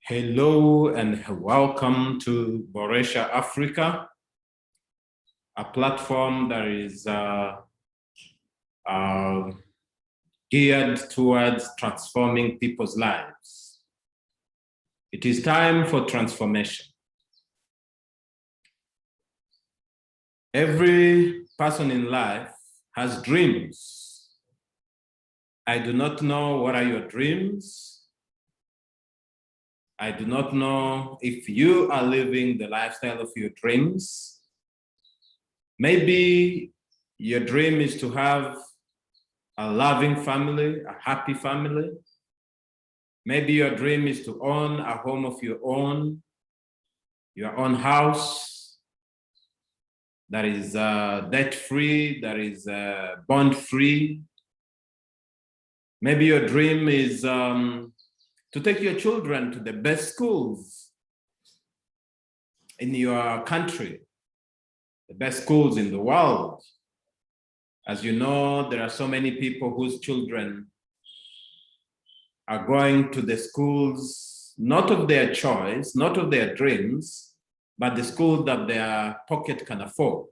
Hello and welcome to Boresha Africa, a platform that is geared towards transforming people's lives. It is time for transformation. Every person in life has dreams. I do not know what are your dreams. I do not know if you are living the lifestyle of your dreams. Maybe your dream is to have a loving family, a happy family. Maybe your dream is to own a home of your own house that is debt-free, that is bond-free. Maybe your dream is to take your children to the best schools in your country, the best schools in the world. As you know, there are so many people whose children are going to the schools, not of their choice, not of their dreams, but the schools that their pocket can afford.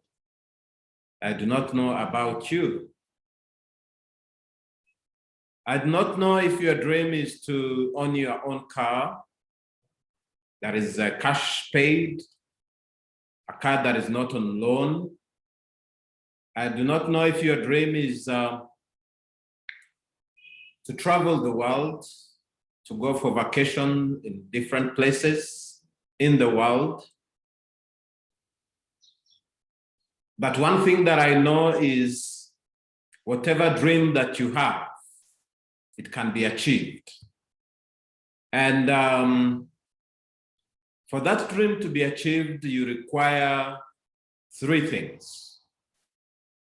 I do not know about you. I do not know if your dream is to own your own car that is cash paid, a car that is not on loan. I do not know if your dream is to travel the world, to go for vacation in different places in the world. But one thing that I know is whatever dream that you have, it can be achieved. And for that dream to be achieved, you require three things.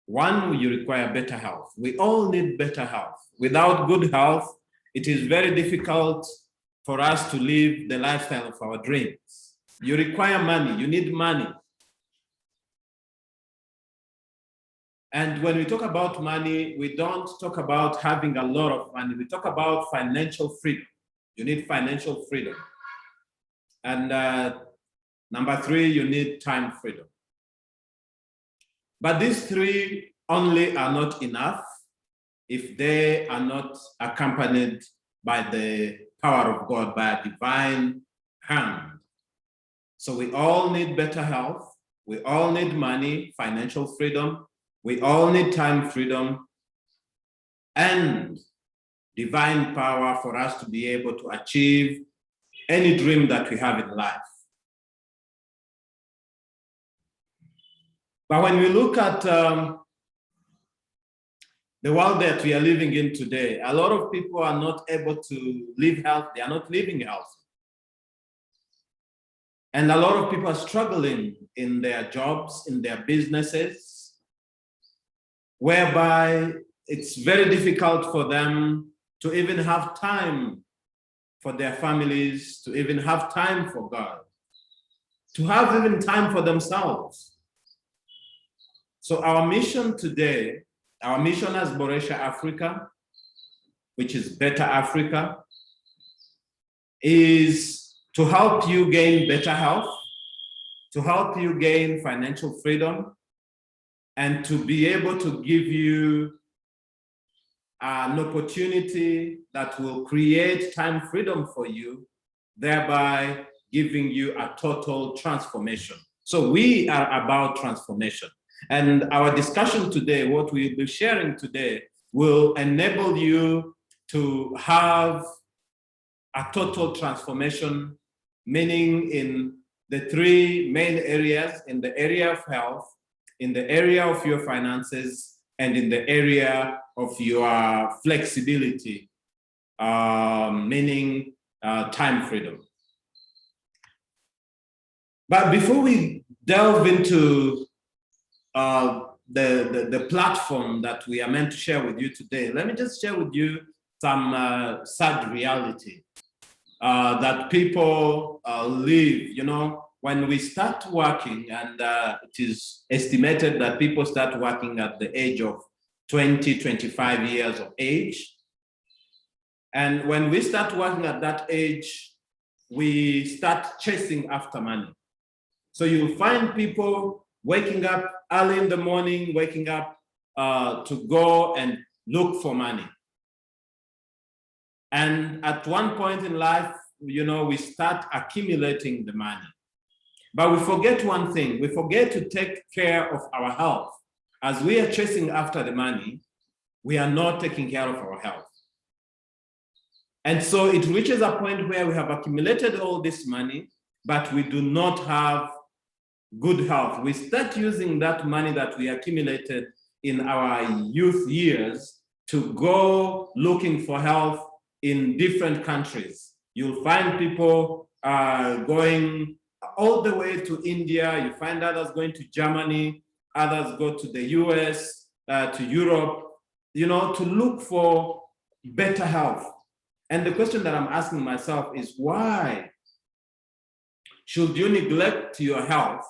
One, you require better health. We all need better health. Without good health, it is very difficult for us to live the lifestyle of our dreams. You require money, you need money. And when we talk about money, we don't talk about having a lot of money. We talk about financial freedom. You need financial freedom. And number three, you need time freedom. But these three only are not enough if they are not accompanied by the power of God, by a divine hand. So we all need better health. We all need money, financial freedom. We all need time freedom and divine power for us to be able to achieve any dream that we have in life. But when we look at the world that we are living in today, a lot of people are not able to live healthy. They are not living healthy. And a lot of people are struggling in their jobs, in their businesses, whereby it's very difficult for them to even have time for their families, to even have time for God, to have even time for themselves. So our mission today, our mission as Boresha Africa, which is Better Africa, is to help you gain better health, to help you gain financial freedom, and to be able to give you an opportunity that will create time freedom for you, thereby giving you a total transformation. So we are about transformation. And our discussion today, what we'll be sharing today, will enable you to have a total transformation, meaning in the three main areas, in the area of health, in the area of your finances, and in the area of your flexibility, meaning time freedom. But before we delve into the platform that we are meant to share with you today, let me just share with you some sad reality that people live. You know, when we start working, and it is estimated that people start working at the age of 20, 25 years of age. And when we start working at that age, we start chasing after money. So you'll find people waking up early in the morning, waking up to go and look for money. And at one point in life, we start accumulating the money. But we forget one thing. We forget to take care of our health. As we are chasing after the money, we are not taking care of our health. And so it reaches a point where we have accumulated all this money, but we do not have good health. We start using that money that we accumulated in our youth years to go looking for health in different countries. You'll find people going all the way to India. You find others going to Germany, others go to the US, to Europe, to look for better health. And the question that I'm asking myself is, why should you neglect your health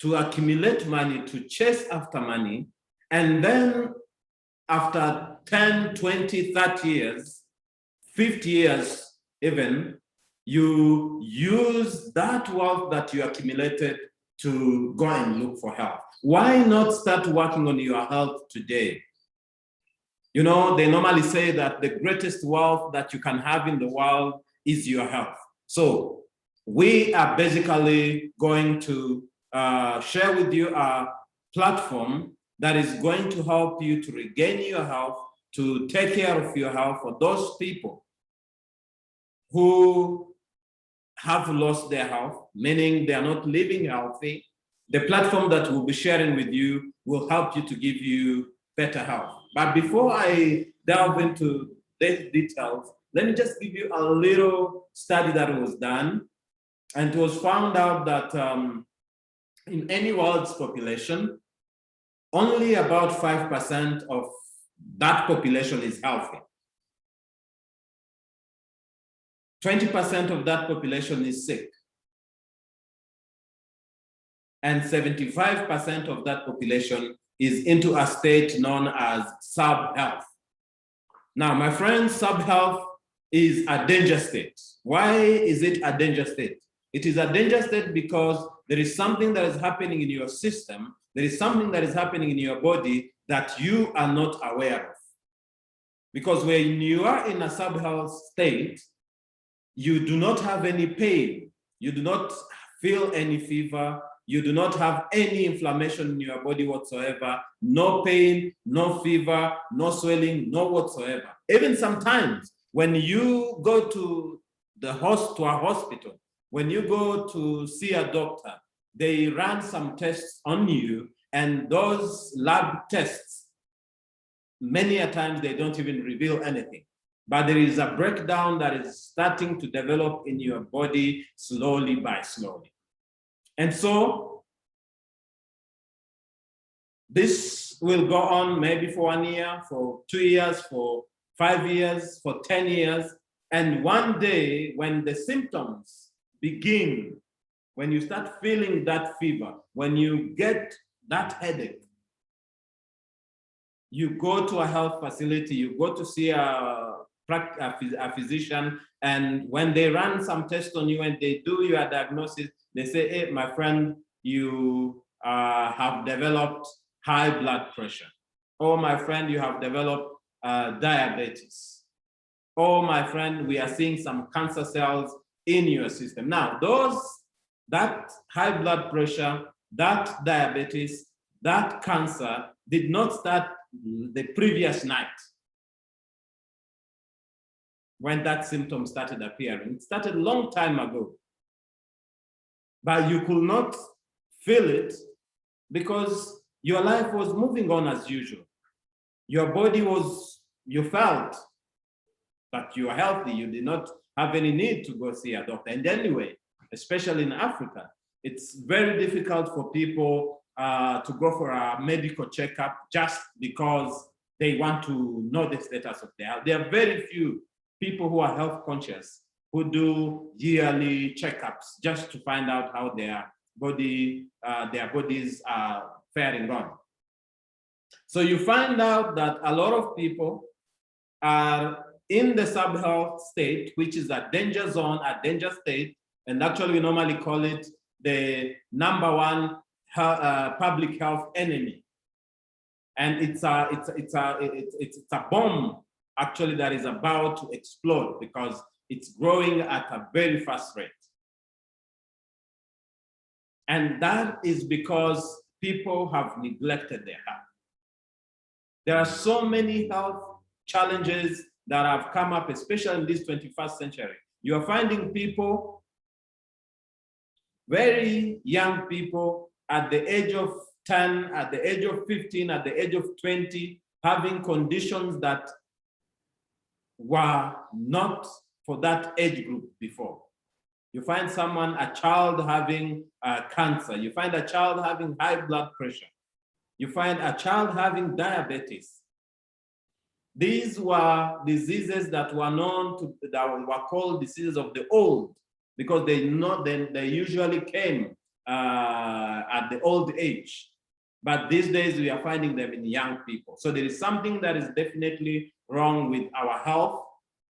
to accumulate money, to chase after money, and then after 10, 20, 30 years, 50 years even, you use that wealth that you accumulated to go and look for health? Why not start working on your health today? They normally say that the greatest wealth that you can have in the world is your health. So we are basically going to share with you a platform that is going to help you to regain your health, to take care of your health for those people who have lost their health, meaning they are not living healthy. The platform that we'll be sharing with you will help you to give you better health. But before I delve into these details, let me just give you a little study that was done. And it was found out that in any world's population, only about 5% of that population is healthy. 20% of that population is sick. And 75% of that population is into a state known as sub-health. Now, my friends, sub-health is a danger state. Why is it a danger state? It is a danger state because there is something that is happening in your system, there is something that is happening in your body that you are not aware of. Because when you are in a sub-health state, you do not have any pain, you do not feel any fever, you do not have any inflammation in your body whatsoever, no pain, no fever, no swelling, no whatsoever. Even sometimes when you go to a hospital, when you go to see a doctor, they run some tests on you, and those lab tests, many a times they don't even reveal anything. But there is a breakdown that is starting to develop in your body slowly by slowly. And so this will go on maybe for 1 year, for 2 years, for 5 years, for 10 years. And one day when the symptoms begin, when you start feeling that fever, when you get that headache, you go to a health facility, you go to see a physician, and when they run some tests on you and they do your diagnosis, they say, hey, my friend, you have developed high blood pressure. Oh, my friend, you have developed diabetes. Oh, my friend, we are seeing some cancer cells in your system. Now, that high blood pressure, that diabetes, that cancer did not start the previous night when that symptom started appearing. It started a long time ago. But you could not feel it because your life was moving on as usual. Your body you felt that you are healthy. You did not have any need to go see a doctor. And anyway, especially in Africa, it's very difficult for people to go for a medical checkup just because they want to know the status of their health. There are very few people who are health conscious who do yearly checkups just to find out how their bodies are faring on. So you find out that a lot of people are in the sub-health state, which is a danger zone, a danger state, and actually we normally call it the #1 public health enemy. And it's a bomb actually that is about to explode because it's growing at a very fast rate. And that is because people have neglected their health. There are so many health challenges that have come up, especially in this 21st century. You are finding people, very young people at the age of 10, at the age of 15, at the age of 20, having conditions that were not for that age group before. You find someone, a child having cancer. You find a child having high blood pressure. You find a child having diabetes. These were diseases that were known to, that were called diseases of the old, because they usually came at the old age. But these days we are finding them in young people. So there is something that is definitely wrong with our health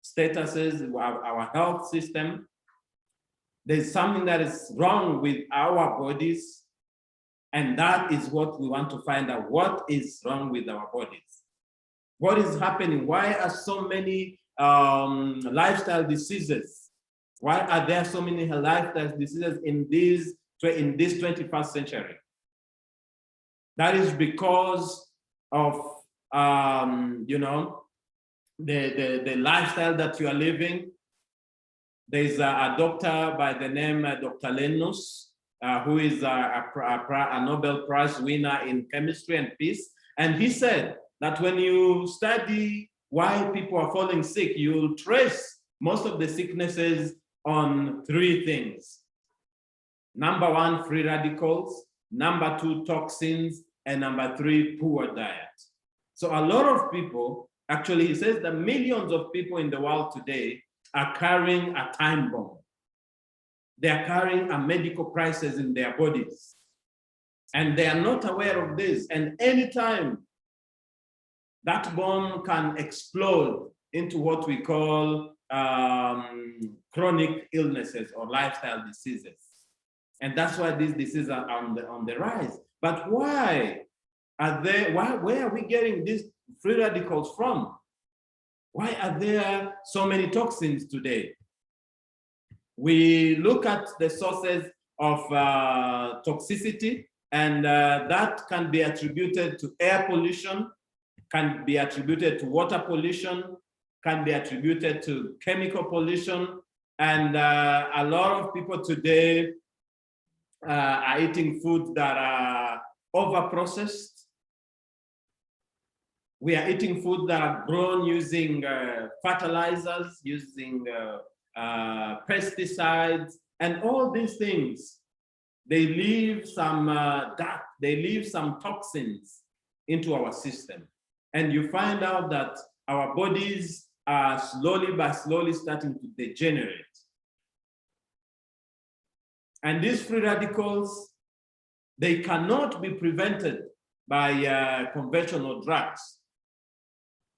statuses, our health system. There's something that is wrong with our bodies. And that is what we want to find out. What is wrong with our bodies? What is happening? Why are so many lifestyle diseases? Why are there so many lifestyle diseases in this 21st century? That is because of you know, the lifestyle that you are living. There's a doctor by the name Dr. Lenus, who is a Nobel Prize winner in chemistry and peace. And he said that when you study why people are falling sick, you'll trace most of the sicknesses on 3 things. #1, free radicals. #2, toxins. And #3, poor diet. So a lot of people, actually, he says that millions of people in the world today are carrying a time bomb. They are carrying a medical crisis in their bodies. And they are not aware of this. And anytime that bomb can explode into what we call chronic illnesses or lifestyle diseases. And that's why these diseases are on the rise. But why are they, where are we getting these free radicals from? Why are there so many toxins today? We look at the sources of toxicity, and that can be attributed to air pollution, can be attributed to water pollution, can be attributed to chemical pollution. And a lot of people today are eating foods that are over-processed. We are eating foods that are grown using fertilizers, using pesticides, and all these things. They leave some they leave some toxins into our system. And you find out that our bodies are slowly but slowly starting to degenerate. And these free radicals, they cannot be prevented by conventional drugs.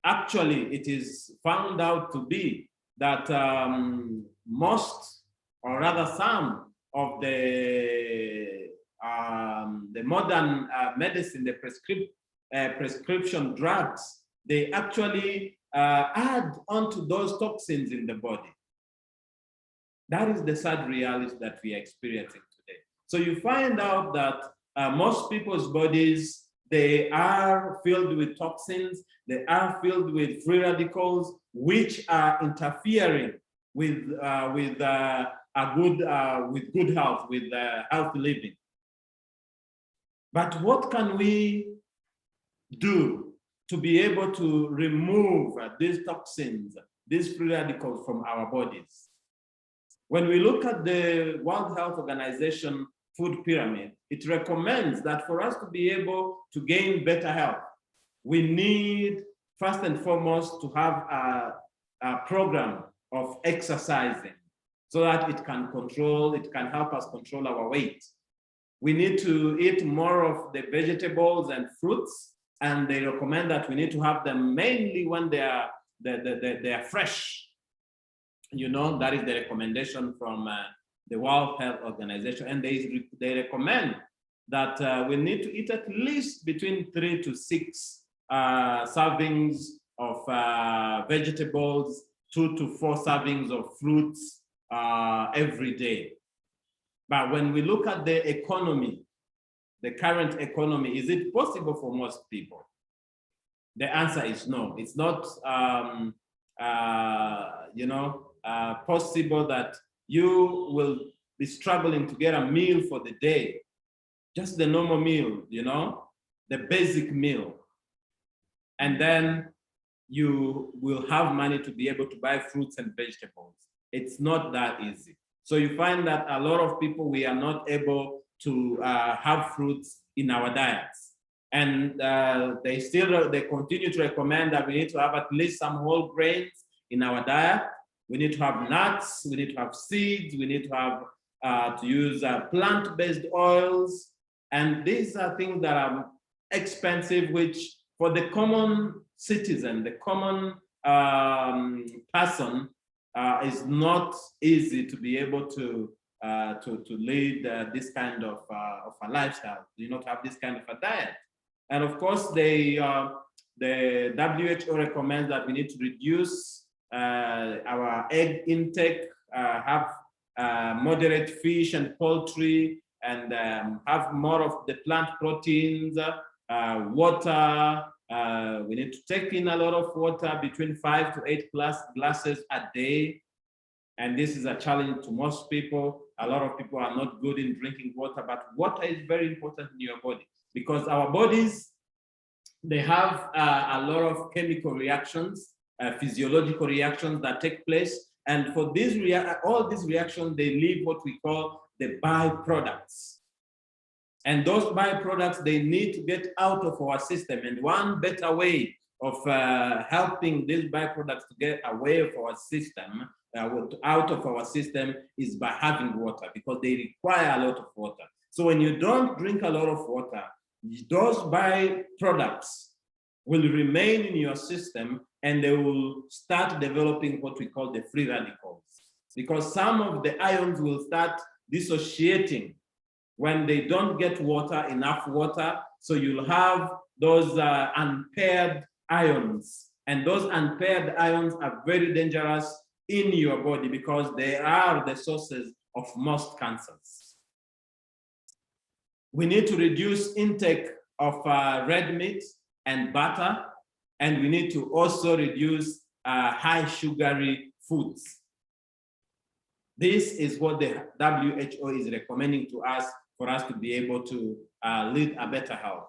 Actually, it is found out to be that most, or rather some, of the modern medicine, the prescription drugs, they actually add onto those toxins in the body. That is the sad reality that we are experiencing today. So you find out that most people's bodies, they are filled with toxins, they are filled with free radicals, which are interfering with good health, with healthy living. But what can we do to be able to remove these toxins, these free radicals from our bodies? When we look at the World Health Organization food pyramid, it recommends that for us to be able to gain better health, we need, first and foremost, to have a program of exercising so that it can help us control our weight. We need to eat more of the vegetables and fruits, and they recommend that we need to have them mainly when they are they are fresh. You know, that is the recommendation from the World Health Organization, and they recommend that we need to eat at least between 3 to 6 servings of vegetables, 2 to 4 servings of fruits every day. But when we look at the economy, the current economy, is it possible for most people? The answer is no. It's not, possible that you will be struggling to get a meal for the day, just the normal meal, the basic meal. And then you will have money to be able to buy fruits and vegetables. It's not that easy. So you find that a lot of people, we are not able to have fruits in our diets. And they continue to recommend that we need to have at least some whole grains in our diet. We need to have nuts, we need to have seeds, we need to have to use plant-based oils. And these are things that are expensive, which for the common citizen, the common person, is not easy to be able to lead this kind of a lifestyle. Do not have this kind of a diet. And of course, the WHO recommends that we need to reduce our egg intake, have moderate fish and poultry, and have more of the plant proteins, water. We need to take in a lot of water, between 5 to 8 glasses a day. And this is a challenge to most people. A lot of people are not good in drinking water, but water is very important in your body, because our bodies, they have a lot of chemical reactions, physiological reactions that take place. And for these all these reactions, they leave what we call the byproducts. And those byproducts, they need to get out of our system. And one better way of helping these byproducts to get away of our system, out of our system, is by having water, because they require a lot of water. So when you don't drink a lot of water, those byproducts will remain in your system, and they will start developing what we call the free radicals, because some of the ions will start dissociating when they don't get enough water. So you'll have those unpaired ions, and those unpaired ions are very dangerous in your body, because they are the sources of most cancers. We need to reduce intake of red meat and butter, and we need to also reduce high sugary foods. This is what the WHO is recommending to us, for us to be able to lead a better health.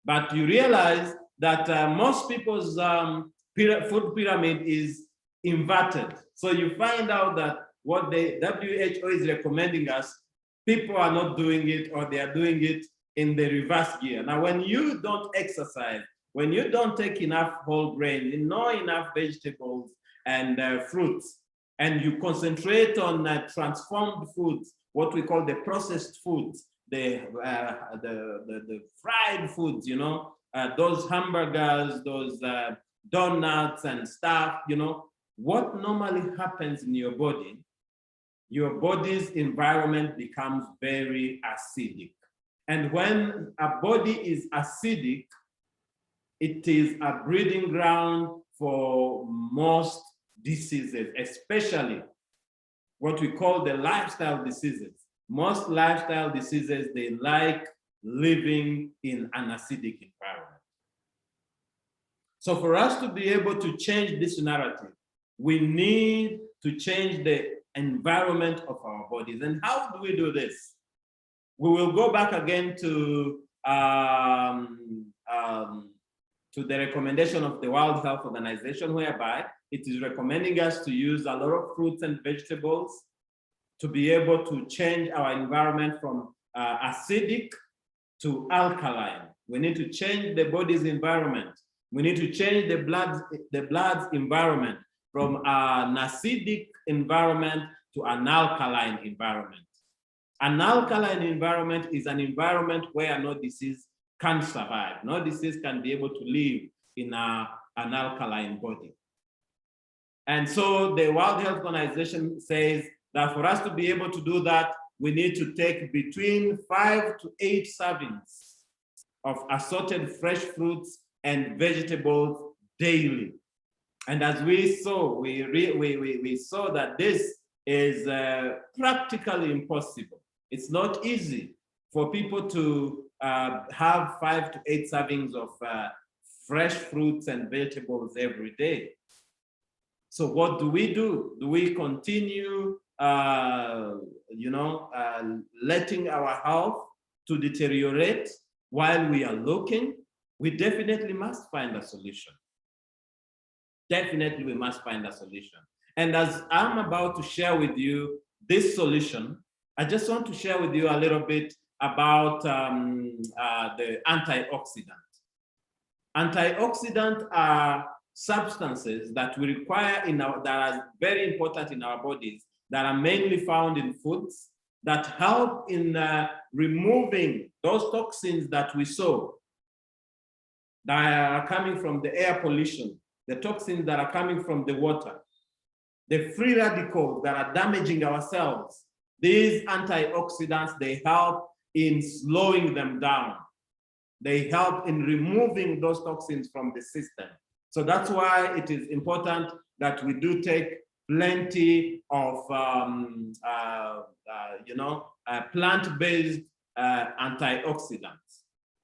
But you realize that most people's food pyramid is inverted. So you find out that what the WHO is recommending us, people are not doing it, or they are doing it in the reverse gear. Now, when you don't exercise, when you don't take enough whole grain, not enough vegetables and fruits, and you concentrate on transformed foods, what we call the processed foods, the fried foods, those hamburgers, those donuts and stuff, what normally happens in your body's environment becomes very acidic. And when a body is acidic, it is a breeding ground for most diseases, especially what we call the lifestyle diseases. Most lifestyle diseases, they like living in an acidic environment. So for us to be able to change this narrative, we need to change the environment of our bodies. And how do we do this? We will go back again to the recommendation of the World Health Organization, whereby it is recommending us to use a lot of fruits and vegetables to be able to change our environment from acidic to alkaline. We need to change the body's environment. We need to change the blood's environment from an acidic environment to an alkaline environment. An alkaline environment is an environment where no disease can survive. No disease can be able to live in an alkaline body. And so the World Health Organization says that for us to be able to do that, we need to take between 5 to 8 servings of assorted fresh fruits and vegetables daily. And as we saw, we saw that this is practically impossible. It's not easy for people to have 5 to 8 servings of fresh fruits and vegetables every day. So what do? Do we continue, letting our health to deteriorate while we are looking? We definitely must find a solution. Definitely, we must find a solution. And as I'm about to share with you this solution, I just want to share with you a little bit about the antioxidant. Antioxidants are substances that we require that are very important in our bodies, that are mainly found in foods, that help in removing those toxins that we saw that are coming from the air pollution, the toxins that are coming from the water, the free radicals that are damaging our cells. These antioxidants, they help in slowing them down. They help in removing those toxins from the system. So that's why it is important that we do take plenty of plant-based antioxidants,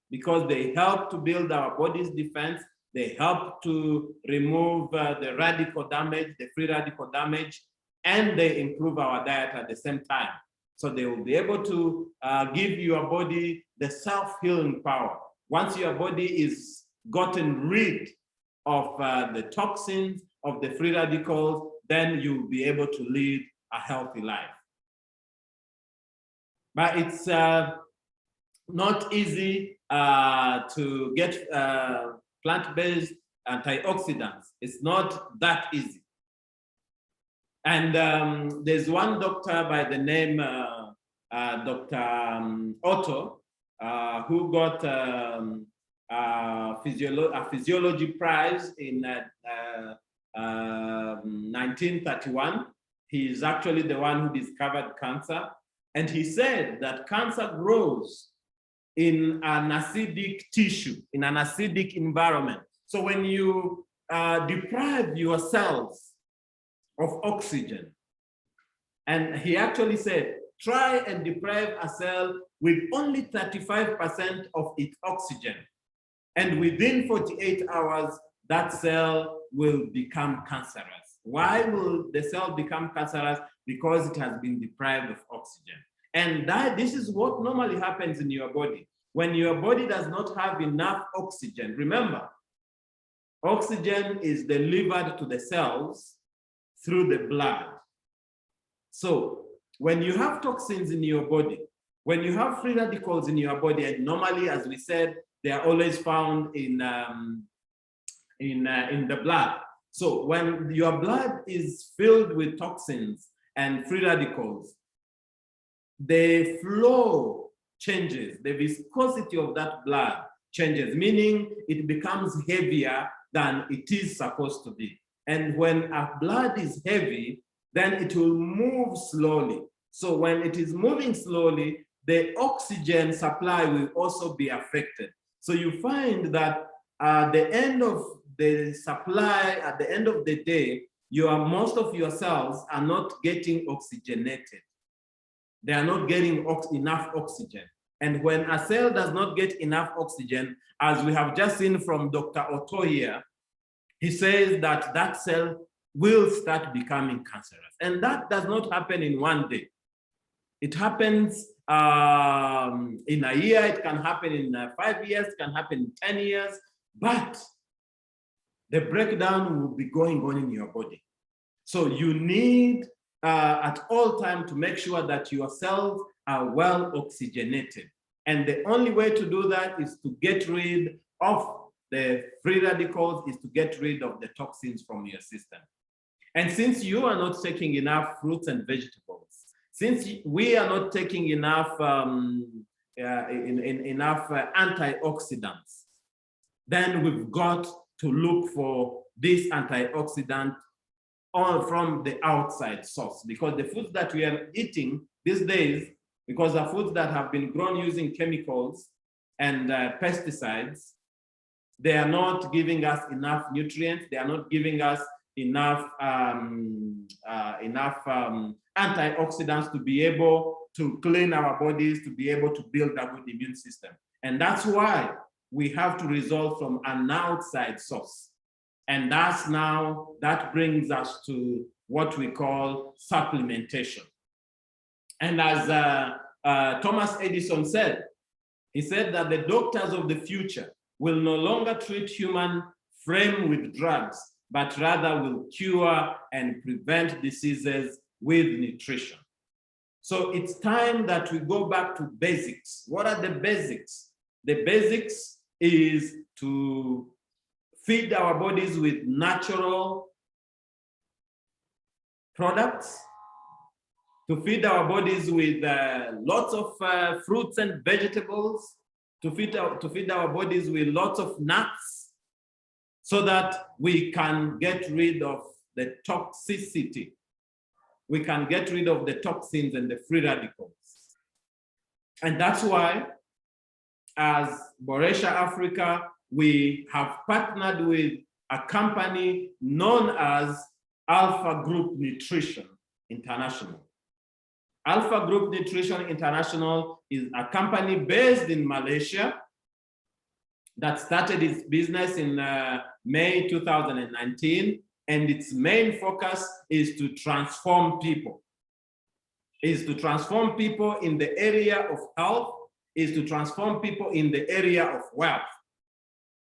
because they help to build our body's defense. They help to remove the radical damage, the free radical damage, and they improve our diet at the same time. So they will be able to give your body the self-healing power. Once your body is gotten rid of the toxins, of the free radicals, then you'll be able to lead a healthy life. But it's not easy to get plant-based antioxidants. It's not that easy. And there's one doctor by the name Dr. Otto, who got a physiology prize in 1931. He is actually the one who discovered cancer. And he said that cancer grows in an acidic tissue, in an acidic environment. So when you deprive your cells of oxygen, and he actually said, try and deprive a cell with only 35% of its oxygen, and within 48 hours, that cell will become cancerous. Why will the cell become cancerous? Because it has been deprived of oxygen. And this is what normally happens in your body. When your body does not have enough oxygen, remember, oxygen is delivered to the cells through the blood. So when you have toxins in your body, when you have free radicals in your body, and normally, as we said, they are always found in the blood. So when your blood is filled with toxins and free radicals, the flow changes, the viscosity of that blood changes, meaning it becomes heavier than it is supposed to be. And when a blood is heavy, then it will move slowly. So when it is moving slowly, the oxygen supply will also be affected. So you find that at the end of the supply, at the end of the day, most of your cells are not getting oxygenated. They are not getting enough oxygen. And when a cell does not get enough oxygen, as we have just seen from Dr. Otto here, he says that that cell will start becoming cancerous. And that does not happen in one day. It happens in a year, it can happen in 5 years, it can happen in 10 years, but the breakdown will be going on in your body. So you need at all times to make sure that your cells are well oxygenated. And the only way to do that is to get rid of the free radicals, is to get rid of the toxins from your system. And since you are not taking enough fruits and vegetables, since we are not taking enough antioxidants, then we've got to look for this antioxidant from the outside source, because the foods that we are eating these days, because are foods that have been grown using chemicals and pesticides, they are not giving us enough nutrients. They are not giving us enough antioxidants to be able to clean our bodies, to be able to build a good immune system. And that's why we have to result from an outside source. And that brings us to what we call supplementation. And as Thomas Edison said, he said that the doctors of the future will no longer treat human frame with drugs, but rather will cure and prevent diseases with nutrition. So it's time that we go back to basics. What are the basics? The basics is to feed our bodies with natural products, to feed our bodies with lots of fruits and vegetables, to feed our bodies with lots of nuts, so that we can get rid of the toxicity. We can get rid of the toxins and the free radicals. And that's why, as Boresha Africa, we have partnered with a company known as Alpha Group Nutrition International. Alpha Group Nutrition International is a company based in Malaysia that started its business in May 2019, and its main focus is to transform people. Is to transform people in the area of health, is to transform people in the area of wealth.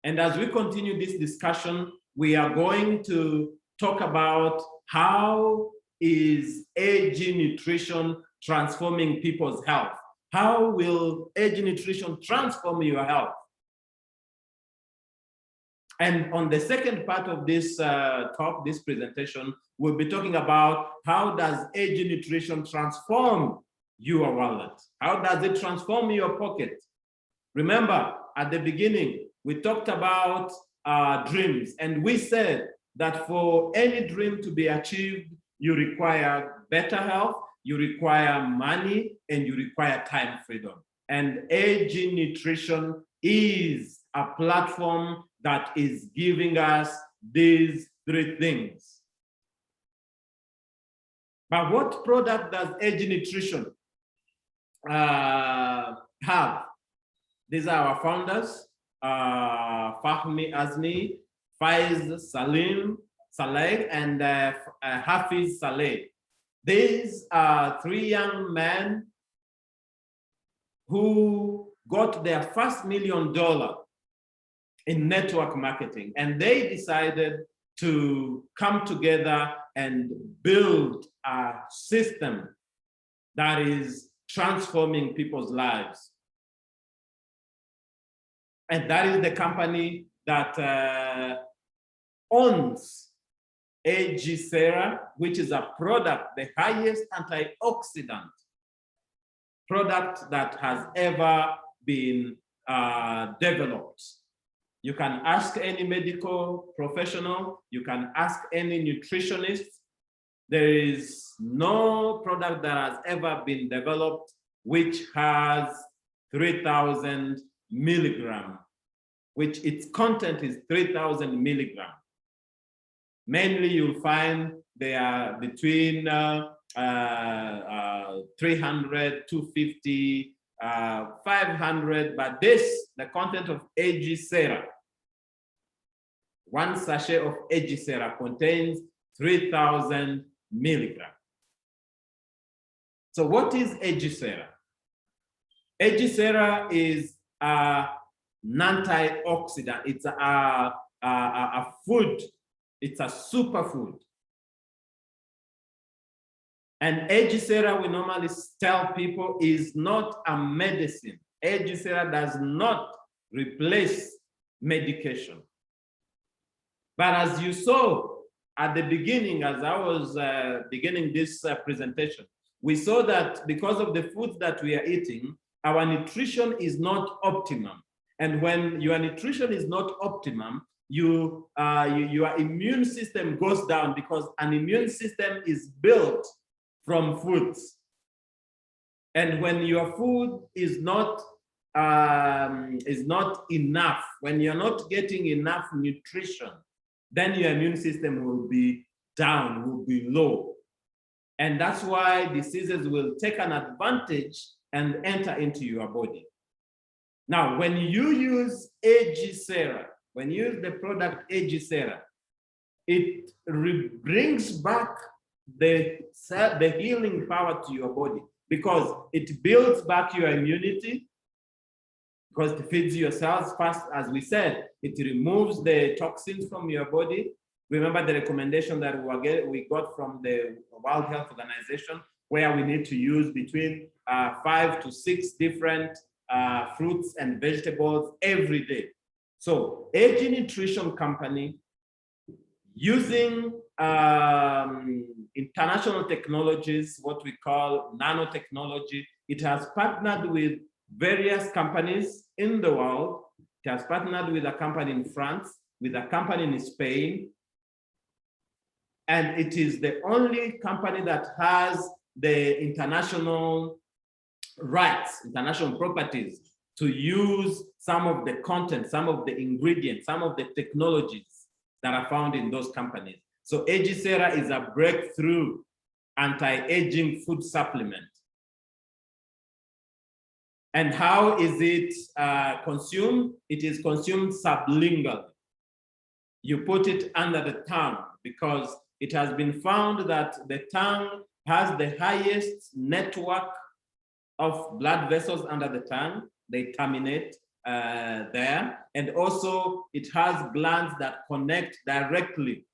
And as we continue this discussion, we are going to talk about how is AG Nutrition transforming people's health? How will AG Nutrition transform your health? And on the second part of this talk, this presentation, we'll be talking about how does AG Nutrition transform your wallet? How does it transform your pocket? Remember, at the beginning, we talked about dreams, and we said that for any dream to be achieved, you require better health, you require money, and you require time freedom. And AG Nutrition is a platform that is giving us these three things. But what product does AG Nutrition have? These are our founders, Fahmi Azmi, Faiz Salim Saleh, and Hafiz Saleh. These are three young men who got their first $1 million in network marketing, and they decided to come together and build a system that is transforming people's lives. And that is the company that owns AG Sera, which is a product, the highest antioxidant product that has ever been developed. You can ask any medical professional, you can ask any nutritionist. There is no product that has ever been developed which has 3,000 milligram, which its content is 3,000 milligram. Mainly you'll find they are between 300, 250, 500, but this, the content of AG Sera, one sachet of AG Sera contains 3,000 milligram. So what is AG Sera? AG Sera is an antioxidant. It's a food. It's a superfood. And AG Sera, we normally tell people, is not a medicine. AG Sera does not replace medication. But as you saw at the beginning, as I was beginning this presentation, we saw that because of the foods that we are eating, our nutrition is not optimum. And when your nutrition is not optimum, your immune system goes down, because an immune system is built from foods. And when your food is not enough, when you're not getting enough nutrition, then your immune system will be down, will be low. And that's why diseases will take an advantage and enter into your body. Now, when you use Ag-Sera, when you use the product Ag-Sera, it brings back the healing power to your body, because it builds back your immunity, because it feeds your cells fast. As we said, it removes the toxins from your body. Remember the recommendation that we got from the World Health Organization, where we need to use between 5 to 6 different fruits and vegetables every day. So AG Nutrition Company, using international technologies, what we call nanotechnology, it has partnered with various companies in the world. It has partnered with a company in France, with a company in Spain, and it is the only company that has the international rights, international properties to use some of the content, some of the ingredients, some of the technologies that are found in those companies. So Ag-Sera is a breakthrough anti-aging food supplement. And how is it consumed? It is consumed sublingually. You put it under the tongue, because it has been found that the tongue has the highest network of blood vessels under the tongue. They terminate there. And also it has glands that connect directly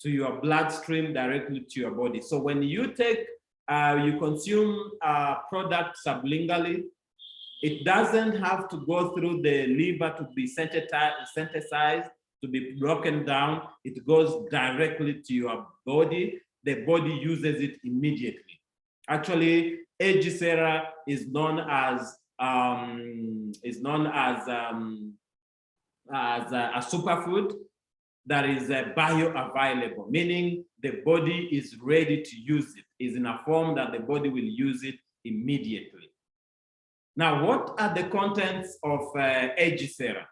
to your bloodstream, directly to your body. So when you take, you consume a product sublingually, it doesn't have to go through the liver to be synthesized, to be broken down. It goes directly to your body. The body uses it immediately. Actually, Ag-Sera is known as a superfood that is bioavailable, meaning the body is ready to use it, is in a form that the body will use it immediately. Now, what are the contents of Ag-Sera?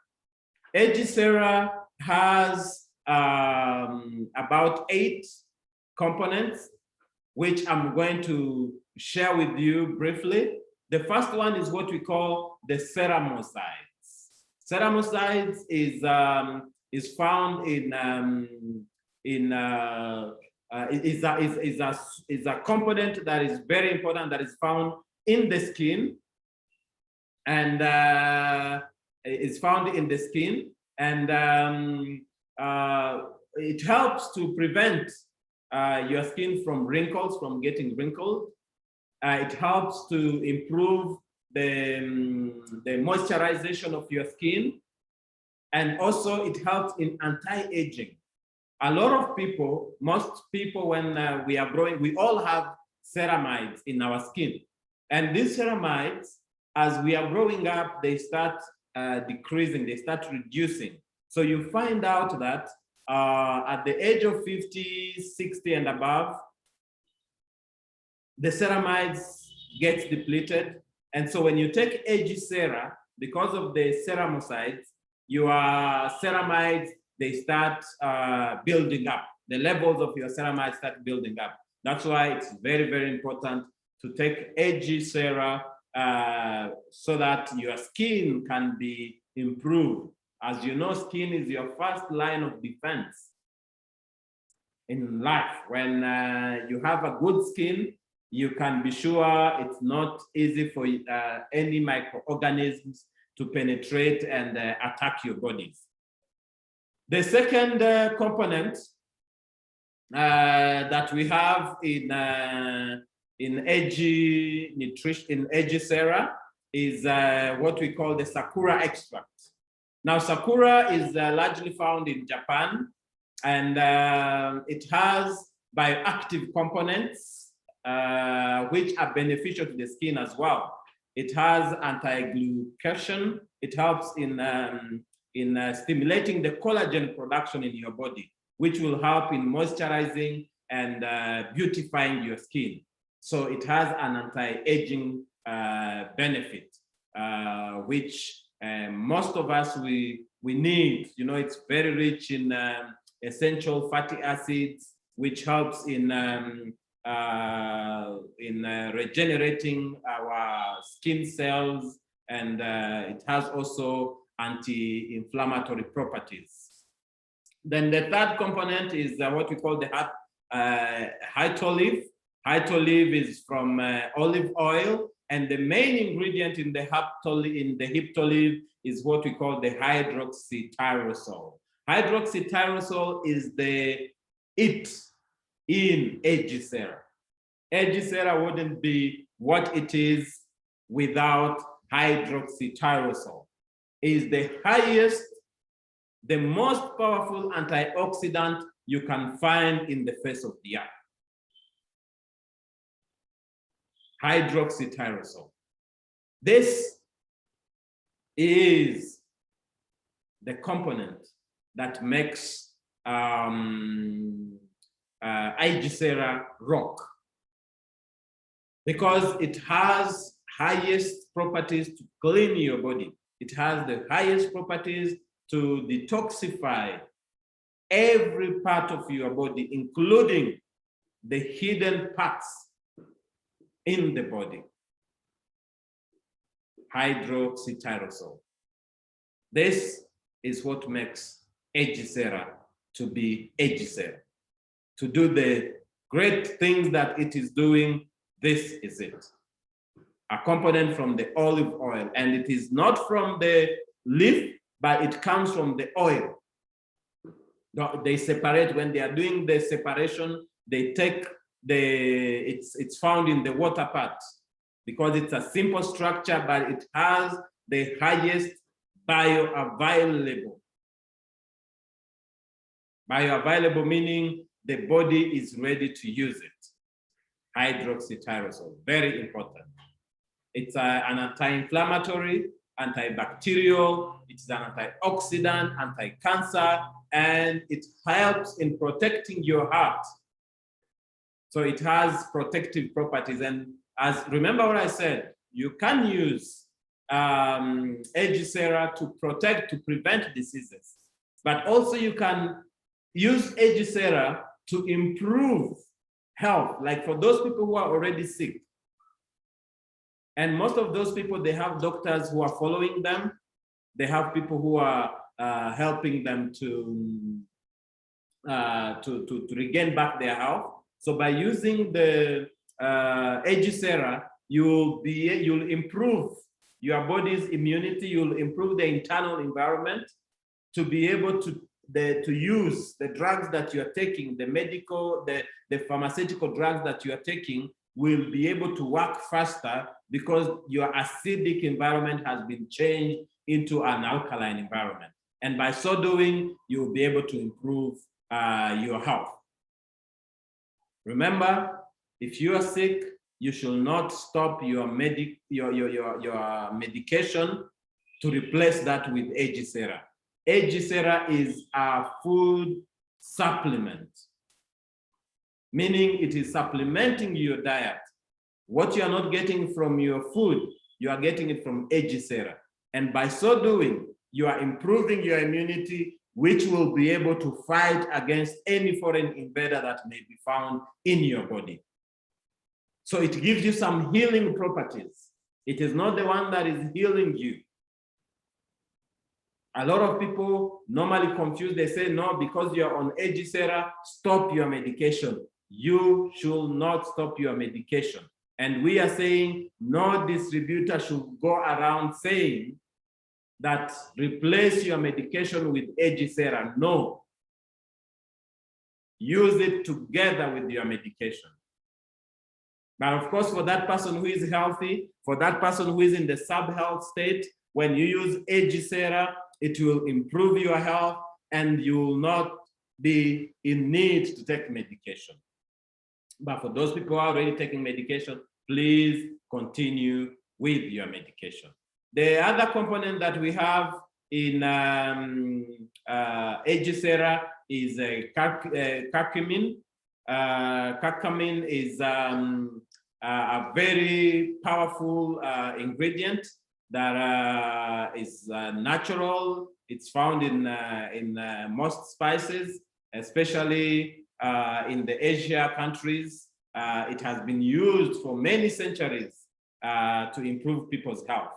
Ag-Sera has about 8 components, which I'm going to share with you briefly. The first one is what we call the ceramosides. Ceramosides is found is a component that is very important, that is found in the skin, and is found in the skin, and it helps to prevent your skin from wrinkles, from getting wrinkled. It helps to improve the moisturization of your skin, and also it helps in anti-aging. A lot of people, most people, when we are growing, we all have ceramides in our skin, and these ceramides, as we are growing up, they start decreasing, they start reducing. So you find out that at the age of 50, 60 and above, the ceramides get depleted. And so when you take Ag-Sera, because of the ceramosides, your ceramides, they start building up. The levels of your ceramides start building up. That's why it's very, very important to take Ag-Sera so that your skin can be improved. As you know, skin is your first line of defense in life. When you have a good skin, you can be sure it's not easy for any microorganisms to penetrate and attack your bodies. The second component that we have in Ag-Sera is what we call the Sakura extract. Now, Sakura is largely found in Japan, and it has bioactive components which are beneficial to the skin as well. It has anti-glucation. It helps in in stimulating the collagen production in your body, which will help in moisturizing and beautifying your skin. So it has an anti-aging benefit, which most of us we need. You know, it's very rich in essential fatty acids, which helps in regenerating our skin cells, and it has also anti-inflammatory properties. Then the third component is what we call the Hytolive. Hytolive is from olive oil, and the main ingredient in the Hytolive is what we call the hydroxytyrosol. Hydroxytyrosol is the it in Egicera. Egicera wouldn't be what it is without hydroxytyrosol. It is the highest, the most powerful antioxidant you can find in the face of the earth. Hydroxytyrosol. This is the component that makes Egicera rock, because it has highest properties to clean your body. It has the highest properties to detoxify every part of your body, including the hidden parts in the body. Hydroxytyrosol. This is what makes Egicera to be Egicera. To do the great things that it is doing, this is it. A component from the olive oil, and it is not from the leaf, but it comes from the oil. They separate. When they are doing the separation, they take it's found in the water part, because it's a simple structure, but it has the highest bioavailable. Bioavailable meaning the body is ready to use it. Hydroxytyrosol, very important. It's an anti-inflammatory, antibacterial, it's an antioxidant, anti-cancer, and it helps in protecting your heart. So it has protective properties. And remember what I said, you can use Egicera to prevent diseases, but also you can use Egicera to improve health, like for those people who are already sick. And most of those people, they have doctors who are following them. They have people who are helping them to regain back their health. So by using the Egicera, you'll improve your body's immunity. You'll improve the internal environment to be able to use the drugs that you are taking, the pharmaceutical drugs that you are taking will be able to work faster, because your acidic environment has been changed into an alkaline environment. And by so doing, you'll be able to improve your health. Remember, if you are sick, you should not stop your medication to replace that with Egicera. Egicera is a food supplement, meaning it is supplementing your diet. What you are not getting from your food, you are getting it from Egicera. And by so doing, you are improving your immunity, which will be able to fight against any foreign invader that may be found in your body. So it gives you some healing properties. It is not the one that is healing you. A lot of people normally confuse. They say, no, because you're on Egicera, stop your medication. You should not stop your medication. And we are saying no distributor should go around saying that replace your medication with Egicera. No. Use it together with your medication. But of course, for that person who is healthy, for that person who is in the sub-health state, when you use Egicera, it will improve your health and you will not be in need to take medication. But for those people who are already taking medication, please continue with your medication. The other component that we have in Aegysera is curcumin. Curcumin is a very powerful ingredient that is natural. It's found in most spices, especially in the Asia countries. It has been used for many centuries to improve people's health.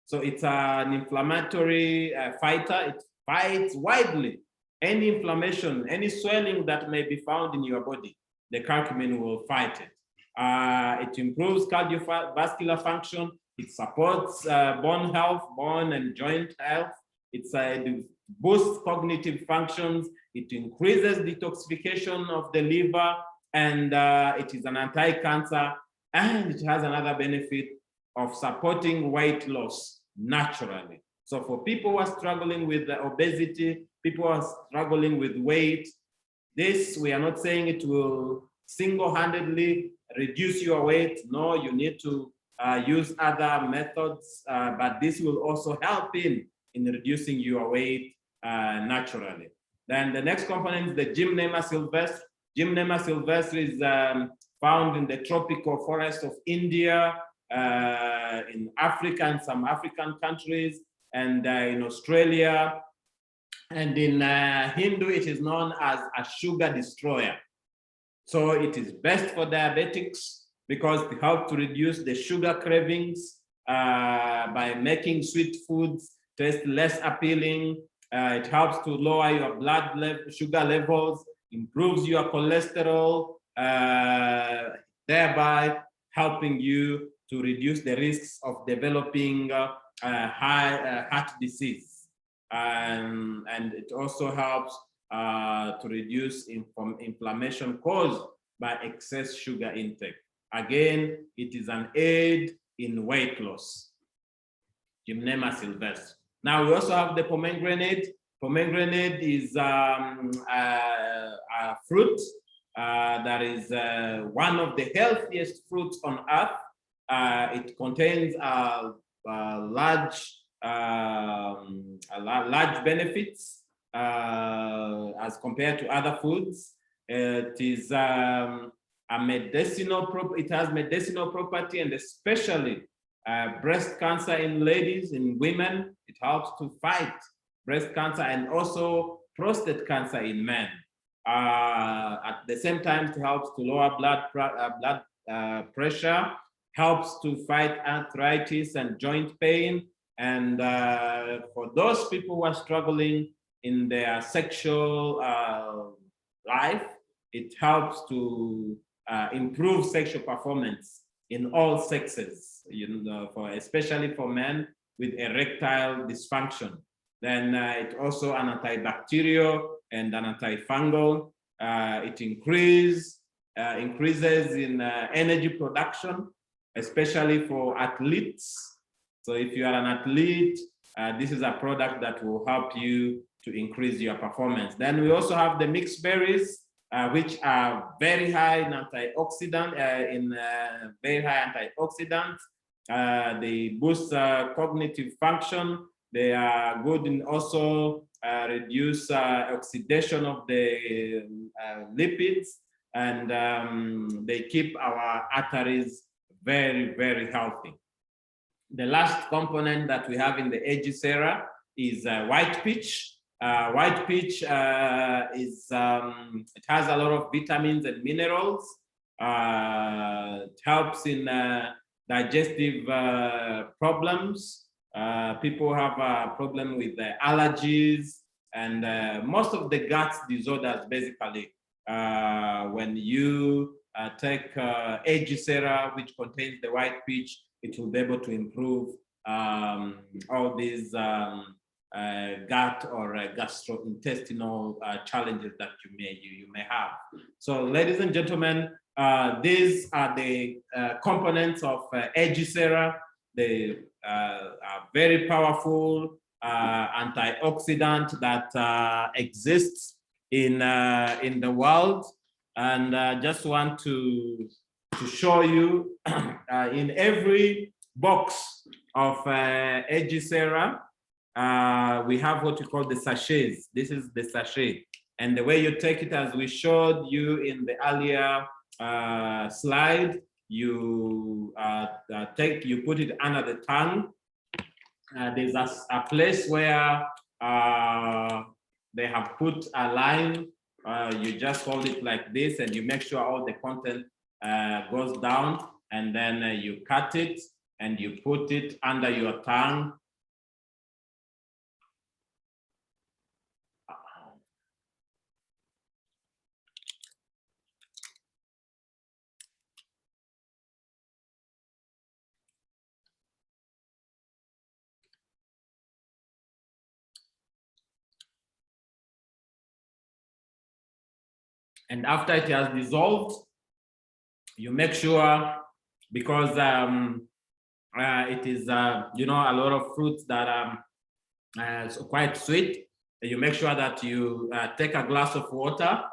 So it's an inflammatory fighter. It fights widely any inflammation, any swelling that may be found in your body. The curcumin will fight it. It improves cardiovascular function. It supports bone health, bone and joint health. It boosts cognitive functions. It increases detoxification of the liver, and it is an anti-cancer, and it has another benefit of supporting weight loss naturally. So for people who are struggling with obesity, people who are struggling with weight, this, we are not saying it will single-handedly reduce your weight. No, you need to use other methods, but this will also help in reducing your weight naturally. Then the next component is the Gymnema sylvestre. Gymnema sylvestre is found in the tropical forest of India, in Africa and some African countries, and in Australia. And in Hindu, it is known as a sugar destroyer. So it is best for diabetics because it helps to reduce the sugar cravings by making sweet foods taste less appealing. It helps to lower your blood sugar levels, improves your cholesterol, thereby helping you to reduce the risks of developing heart disease. And it also helps to reduce inflammation caused by excess sugar intake. Again, it is an aid in weight loss. Gymnema sylvestre. Now we also have the pomegranate. Pomegranate is a fruit that is one of the healthiest fruits on earth. It contains large benefits as compared to other foods. It is a medicinal it has medicinal property, and especially breast cancer in ladies, in women. It helps to fight breast cancer and also prostate cancer in men. At the same time, it helps to lower blood pressure, helps to fight arthritis and joint pain. And for those people who are struggling in their sexual life, it helps to improve sexual performance in all sexes, especially for men with erectile dysfunction. Then it's also an antibacterial and an antifungal. It increases in energy production, especially for athletes. So if you are an athlete, this is a product that will help you to increase your performance. Then we also have the mixed berries, which are very high in antioxidant, they boost cognitive function. They are good in also reduce oxidation of the lipids, and they keep our arteries very, very healthy. The last component that we have in the Aegysera is white peach. White peach it has a lot of vitamins and minerals. It helps in digestive problems. People have a problem with allergies and most of the gut disorders, basically. When you take Aegysera, which contains the white peach, it will be able to improve all these gut or gastrointestinal challenges that you may have. So, ladies and gentlemen, these are the components of Aegysera. They are very powerful antioxidant that exists in the world, and just want to show you in every box of Aegysera, we have what we call the sachets. This is the sachet. And the way you take it, as we showed you in the earlier slide, you you put it under the tongue. There's a place where they have put a line. You just hold it like this, and you make sure all the content goes down, and then you cut it and you put it under your tongue. And after it has dissolved, you make sure, because it is, you know, a lot of fruits that are quite sweet. You make sure that you take a glass of water.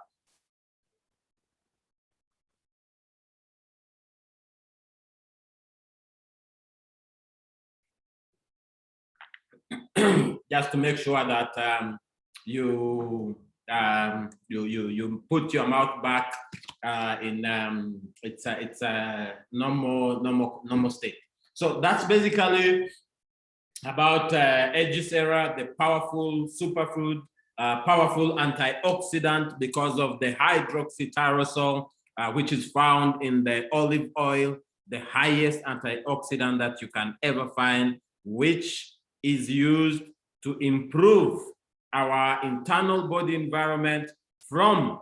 Just to make sure that you put your mouth back in it's a normal state. So that's basically about Edgicera, the powerful superfood, powerful antioxidant because of the hydroxytyrosol, which is found in the olive oil, the highest antioxidant that you can ever find, which is used to improve our internal body environment from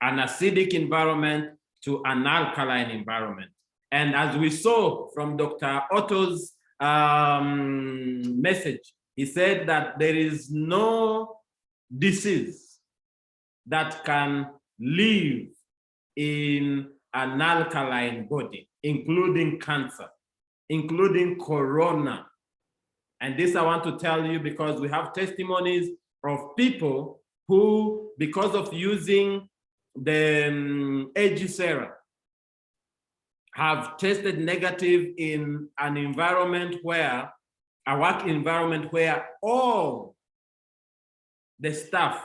an acidic environment to an alkaline environment. And as we saw from Dr. Otto's message, he said that there is no disease that can live in an alkaline body, including cancer, including corona. And this I want to tell you because we have testimonies of people who, because of using the Edgicera, have tested negative in an environment where, a work environment where all the staff,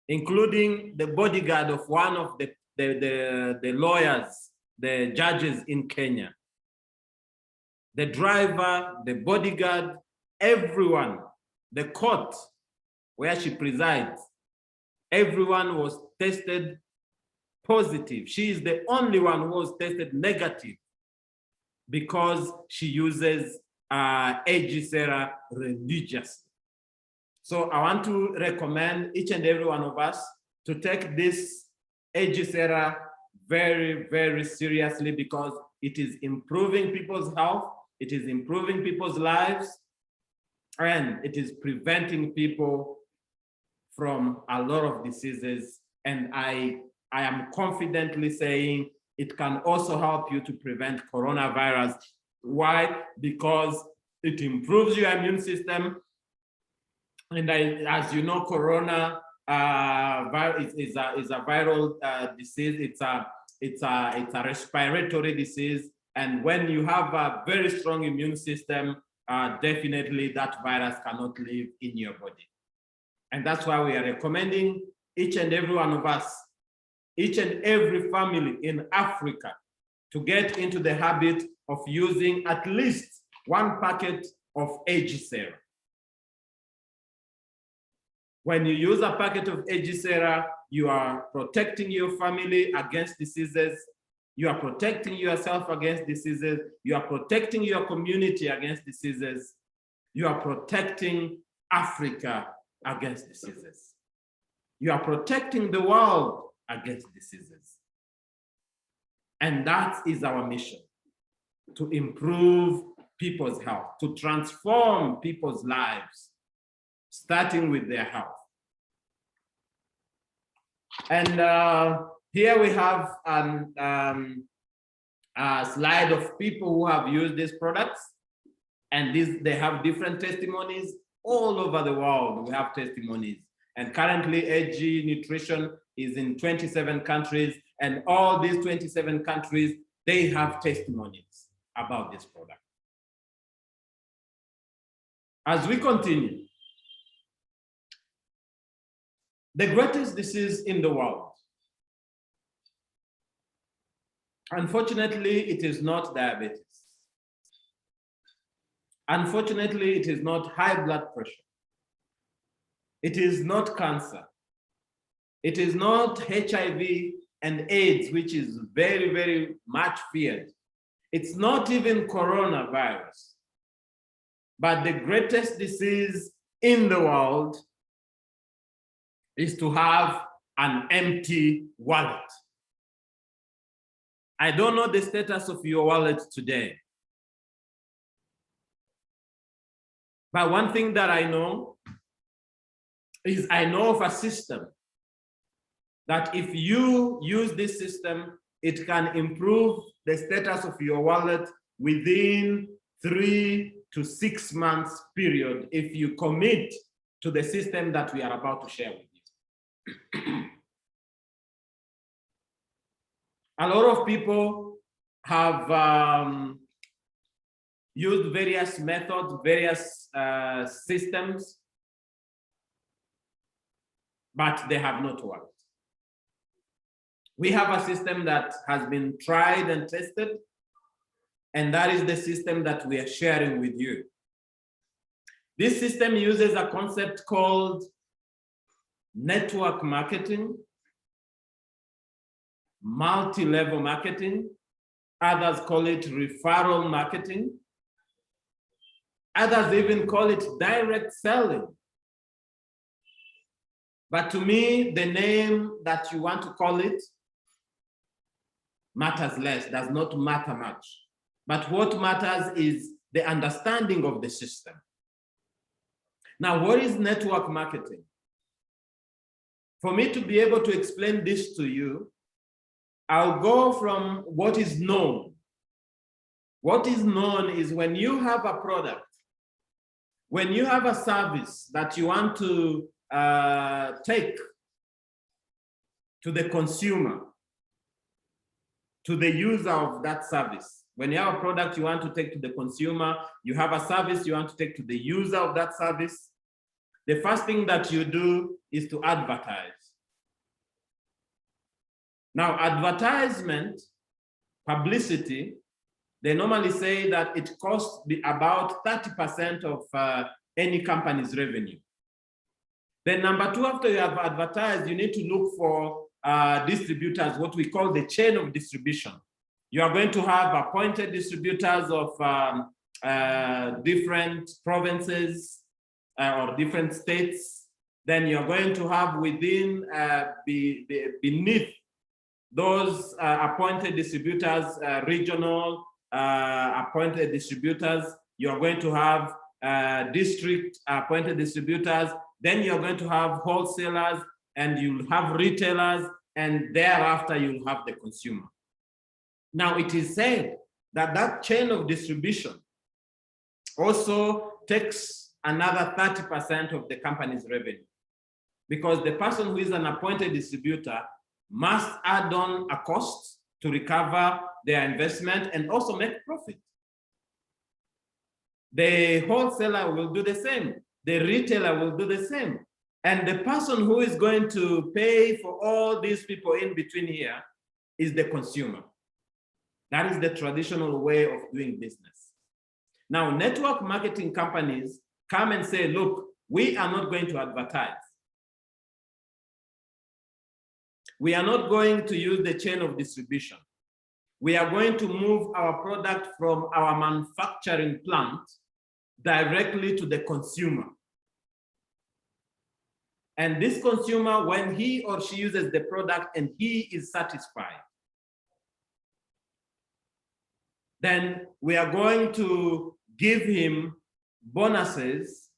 including the bodyguard of one of the lawyers, the judges in Kenya, the driver, the bodyguard, everyone, the court where she presides, everyone was tested positive. She is the only one who was tested negative because she uses Edgicera religiously. So I want to recommend each and every one of us to take this Edgicera very, very seriously because it is improving people's health, it is improving people's lives, and it is preventing people from a lot of diseases. And I am confidently saying it can also help you to prevent coronavirus. Why? Because it improves your immune system. And as you know, corona is a viral disease. It's a respiratory disease. And when you have a very strong immune system, definitely that virus cannot live in your body. And that's why we are recommending each and every one of us, each and every family in Africa, to get into the habit of using at least one packet of Edgicera. When you use a packet of Edgicera, you are protecting your family against diseases. You are protecting yourself against diseases. You are protecting your community against diseases. You are protecting Africa against diseases. You are protecting the world against diseases. And that is our mission, to improve people's health, to transform people's lives, starting with their health. And here we have a slide of people who have used these products, and they have different testimonies all over the world. We have testimonies, and currently AG Nutrition is in 27 countries, and all these 27 countries, they have testimonies about this product. As we continue, the greatest disease in the world, unfortunately, it is not diabetes. Unfortunately, it is not high blood pressure. It is not cancer. It is not HIV and AIDS, which is very, very much feared. It's not even coronavirus. But the greatest disease in the world is to have an empty wallet. I don't know the status of your wallet today. But one thing that I know is I know of a system that if you use this system, it can improve the status of your wallet within 3 to 6 months period if you commit to the system that we are about to share with you. A lot of people have used various methods, various systems, but they have not worked. We have a system that has been tried and tested, and that is the system that we are sharing with you. This system uses a concept called network marketing, multi-level marketing. Others call it referral marketing. Others even call it direct selling. But to me, the name that you want to call it matters less, does not matter much. But what matters is the understanding of the system. Now, what is network marketing? For me to be able to explain this to you, I'll go from what is known. What is known is when you have a product, when you have a service that you want to take to the consumer, to the user of that service. When you have a product you want to take to the consumer, you have a service you want to take to the user of that service, the first thing that you do is to advertise. Now, advertisement, publicity, they normally say that it costs about 30% of any company's revenue. Then number two, after you have advertised, you need to look for distributors, what we call the chain of distribution. You are going to have appointed distributors of different provinces or different states. Then you're going to have within, beneath those appointed distributors, regional appointed distributors, you're going to have district appointed distributors, then you're going to have wholesalers, and you'll have retailers, and thereafter you'll have the consumer. Now, it is said that that chain of distribution also takes another 30% of the company's revenue, because the person who is an appointed distributor must add on a cost to recover their investment and also make profit. The wholesaler will do the same. The retailer will do the same. And the person who is going to pay for all these people in between here is the consumer. That is the traditional way of doing business. Now, network marketing companies come and say, look, we are not going to advertise. We are not going to use the chain of distribution. We are going to move our product from our manufacturing plant directly to the consumer. And this consumer, when he or she uses the product and he is satisfied, then we are going to give him bonuses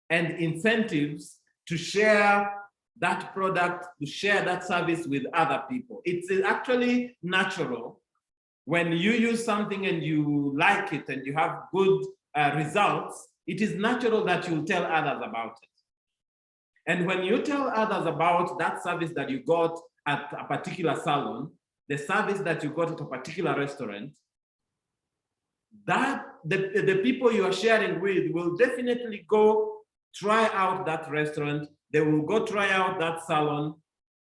and incentives to share that product, to share that service with other people. It's actually natural when you use something and you like it and you have good results, it is natural that you'll tell others about it. And when you tell others about that service that you got at a particular salon, the service that you got at a particular restaurant, that the people you are sharing with will definitely go try out that restaurant. They will go try out that salon.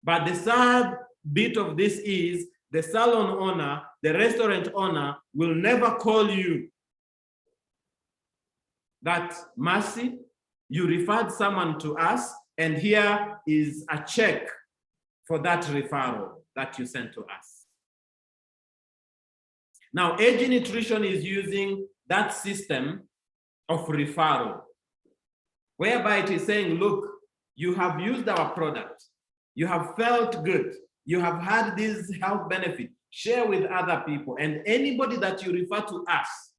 But the sad bit of this is the salon owner, the restaurant owner will never call you that, Mercy, you referred someone to us, and here is a check for that referral that you sent to us. Now, AG Nutrition is using that system of referral, whereby it is saying, look, you have used our product, you have felt good, you have had this health benefit, share with other people, and anybody that you refer to us,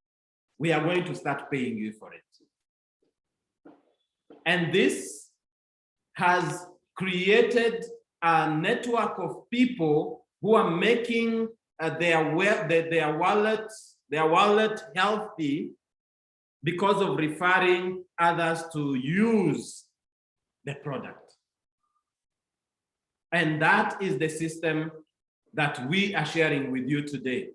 we are going to start paying you for it. And this has created a network of people who are making their wallet healthy because of referring others to use the product. And that is the system that we are sharing with you today.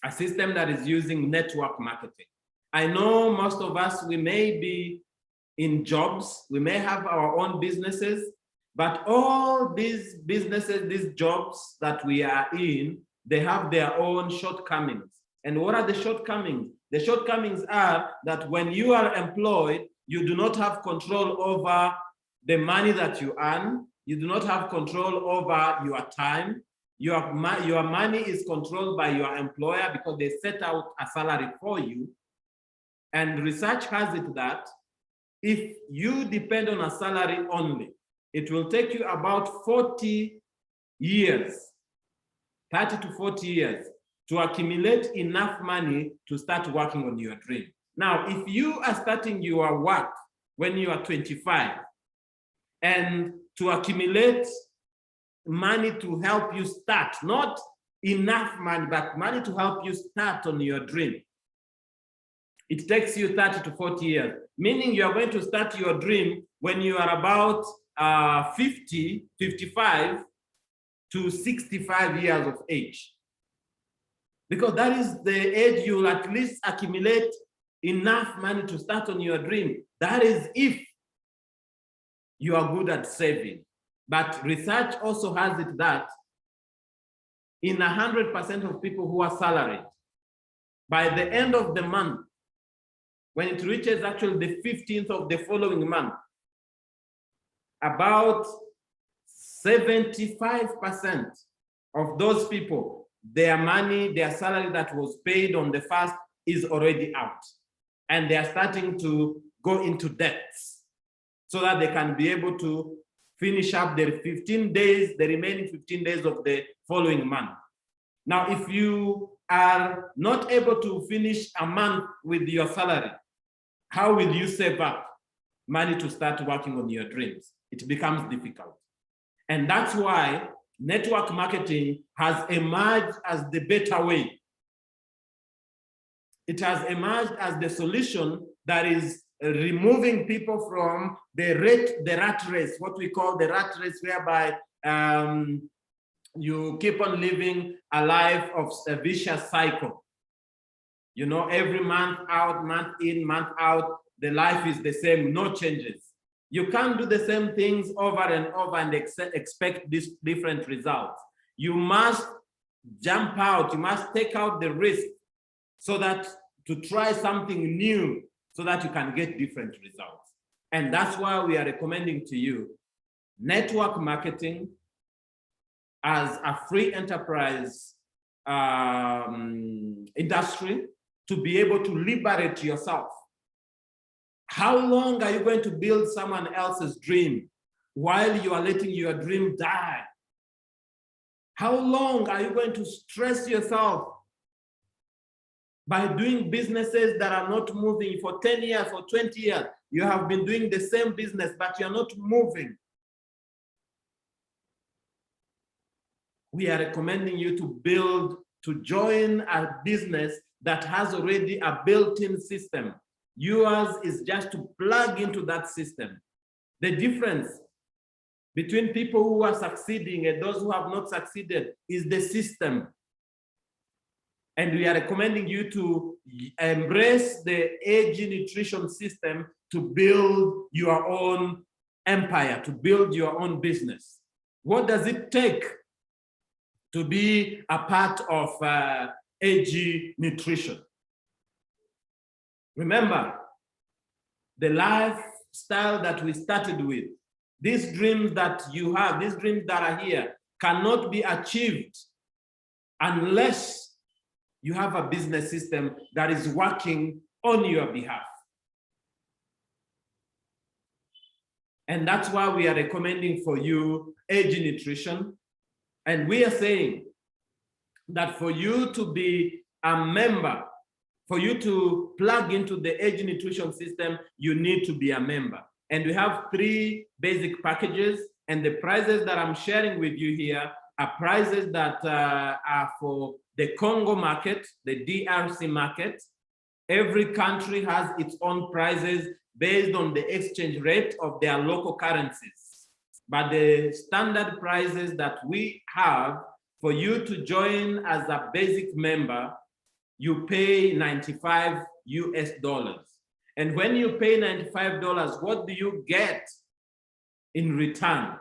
A system that is using network marketing. I know most of us, we may be in jobs, we may have our own businesses, but all these businesses, these jobs that we are in, they have their own shortcomings. And what are the shortcomings? The shortcomings are that when you are employed, you do not have control over the money that you earn. You do not have control over your time. Your money is controlled by your employer because they set out a salary for you. And research has it that if you depend on a salary only, it will take you about 40 years, 30 to 40 years, to accumulate enough money to start working on your dream. Now, if you are starting your work when you are 25, and to accumulate money to help you start, not enough money, but money to help you start on your dream, it takes you 30 to 40 years, meaning you are going to start your dream when you are about 50, 55 to 65 years of age. Because that is the age you will at least accumulate enough money to start on your dream. That is if you are good at saving. But research also has it that in 100% of people who are salaried, by the end of the month, when it reaches actually the 15th of the following month, about 75% of those people, their money, their salary that was paid on the first is already out. And they are starting to go into debts so that they can be able to finish up their 15 days, the remaining 15 days of the following month. Now, if you are not able to finish a month with your salary, how will you save up money to start working on your dreams? It becomes difficult. And that's why network marketing has emerged as the better way. It has emerged as the solution that is removing people from the rat race, what we call the rat race, whereby you keep on living a life of a vicious cycle. You know, every month out, month in, month out, the life is the same, no changes. You can't do the same things over and over and expect these different results. You must jump out, you must take out the risk so that to try something new so that you can get different results. And that's why we are recommending to you network marketing as a free enterprise industry to be able to liberate yourself. How long are you going to build someone else's dream while you are letting your dream die? How long are you going to stress yourself by doing businesses that are not moving for 10 years or 20 years? You have been doing the same business, but you're not moving. We are recommending you to join a business that has already a built-in system. Yours is just to plug into that system. The difference between people who are succeeding and those who have not succeeded is the system. And we are recommending you to embrace the AG nutrition system to build your own empire, to build your own business. What does it take to be a part of AG nutrition? Remember, the lifestyle that we started with, these dreams that you have, these dreams that are here, cannot be achieved unless you have a business system that is working on your behalf. And that's why we are recommending for you AG nutrition. And we are saying that for you to be a member, for you to plug into the AG nutrition system, you need to be a member. And we have 3 basic packages, and the prices that I'm sharing with you here are prices that are for the Congo market, the DRC market. Every country has its own prices based on the exchange rate of their local currencies. But the standard prices that we have for you to join as a basic member, you pay $95 US. And when you pay $95, what do you get in return?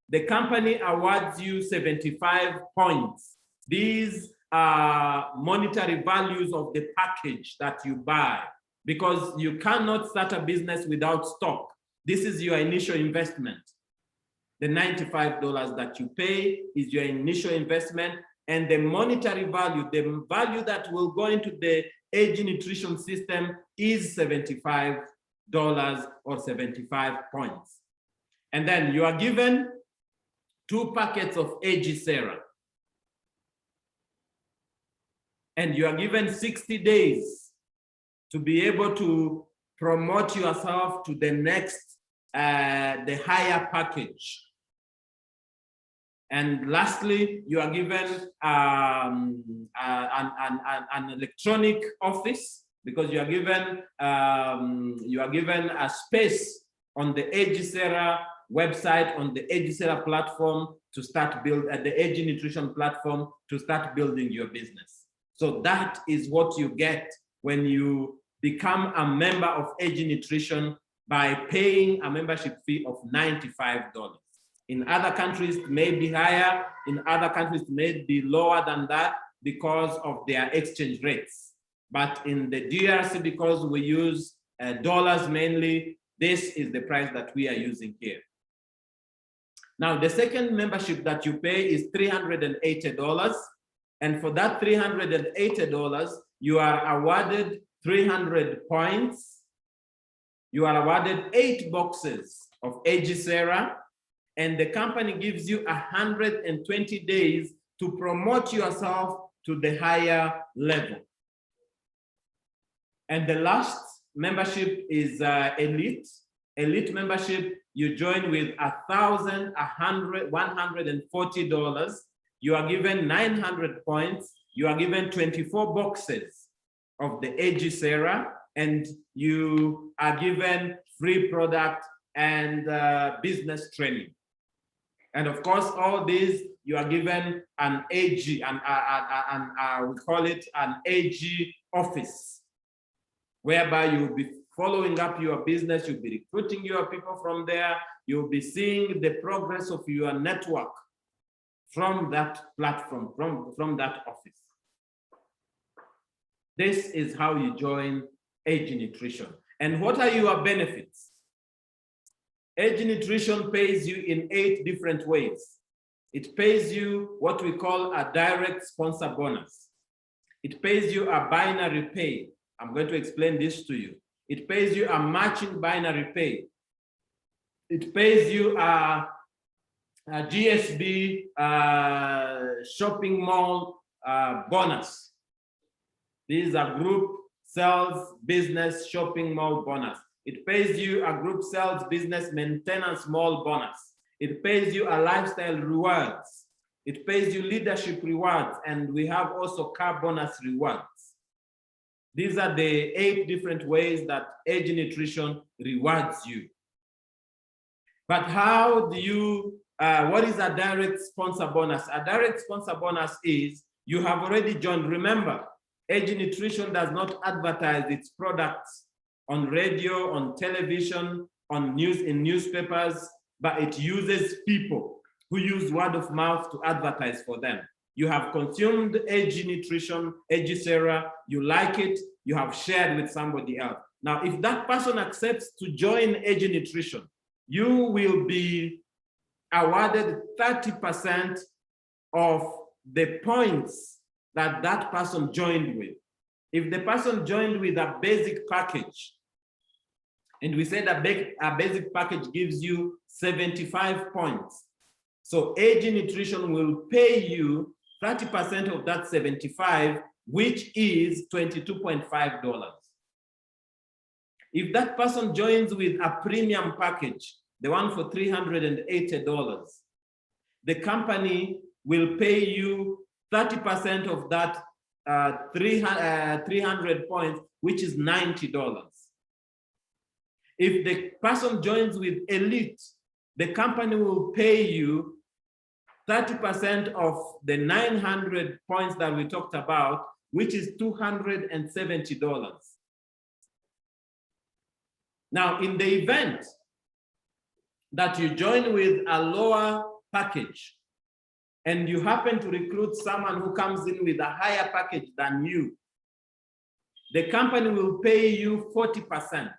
The company awards you 75 points. These are monetary values of the package that you buy, because you cannot start a business without stock. This is your initial investment. The $95 that you pay is your initial investment, and the monetary value, the value that will go into the AG nutrition system is $75 or 75 points. And then you are given 2 packets of AG Sera. And you are given 60 days to be able to promote yourself to the next, the higher package. And lastly, you are given an electronic office, because you are given a space on the AG Sera website, on the AG Sera platform to start build at the AG nutrition platform to start building your business. So that is what you get when you become a member of AG Nutrition by paying a membership fee of $95. In other countries, it may be higher. In other countries, it may be lower than that because of their exchange rates. But in the DRC, because we use dollars mainly, this is the price that we are using here. Now, the second membership that you pay is $380. And for that $380, you are awarded 300 points. You are awarded 8 boxes of AG Sera, and the company gives you 120 days to promote yourself to the higher level. And the last membership is Elite. Elite membership, you join with $1,140. You are given 900 points. You are given 24 boxes of the AG Sera, and you are given free product and business training. And of course, all these, you are given an AG, we call it an AG office, whereby you'll be following up your business, you'll be recruiting your people from there, you'll be seeing the progress of your network from that platform, from that office. This is how you join AG Nutrition. And what are your benefits? AG Nutrition pays you in 8 different ways. It pays you what we call a direct sponsor bonus. It pays you a binary pay. I'm going to explain this to you. It pays you a matching binary pay. It pays you a GSB shopping mall bonus. This is a group sales business shopping mall bonus. It pays you a group sales business maintenance mall bonus. It pays you a lifestyle rewards. It pays you leadership rewards, and we have also car bonus rewards. These are the 8 different ways that AG Nutrition rewards you. But how do you, what is a direct sponsor bonus? A direct sponsor bonus is you have already joined. Remember, Age Nutrition does not advertise its products on radio, on television, on in newspapers, but it uses people who use word of mouth to advertise for them. You have consumed Age Nutrition, Agicera, you like it, you have shared with somebody else. Now, if that person accepts to join Age Nutrition, you will be awarded 30% of the points that that person joined with. If the person joined with a basic package, and we said a basic package gives you 75 points. So Age Nutrition will pay you 30% of that 75, which is $22.5. If that person joins with a premium package, the one for $380, the company will pay you 30% of that 300 points, which is $90. If the person joins with Elite, the company will pay you 30% of the 900 points that we talked about, which is $270. Now, in the event that you join with a lower package and you happen to recruit someone who comes in with a higher package than you, the company will pay you 40%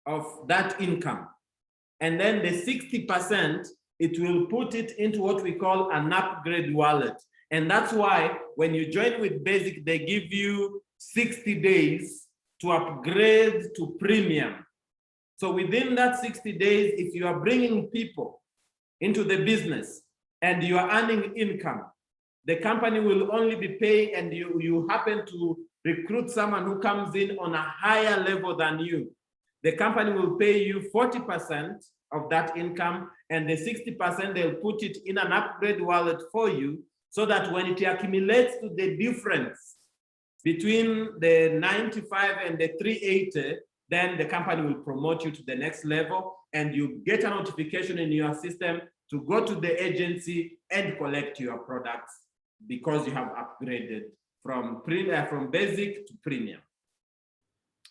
of that income. And then the 60%, it will put it into what we call an upgrade wallet. And that's why when you join with Basic, they give you 60 days to upgrade to premium. So within that 60 days, if you are bringing people into the business and you are earning income, the company will only be paying, and you happen to recruit someone who comes in on a higher level than you, the company will pay you 40% of that income, and the 60% they'll put it in an upgrade wallet for you, so that when it accumulates to the difference between the 95 and the 380, then the company will promote you to the next level, and you get a notification in your system to go to the agency and collect your products because you have upgraded from basic to premium.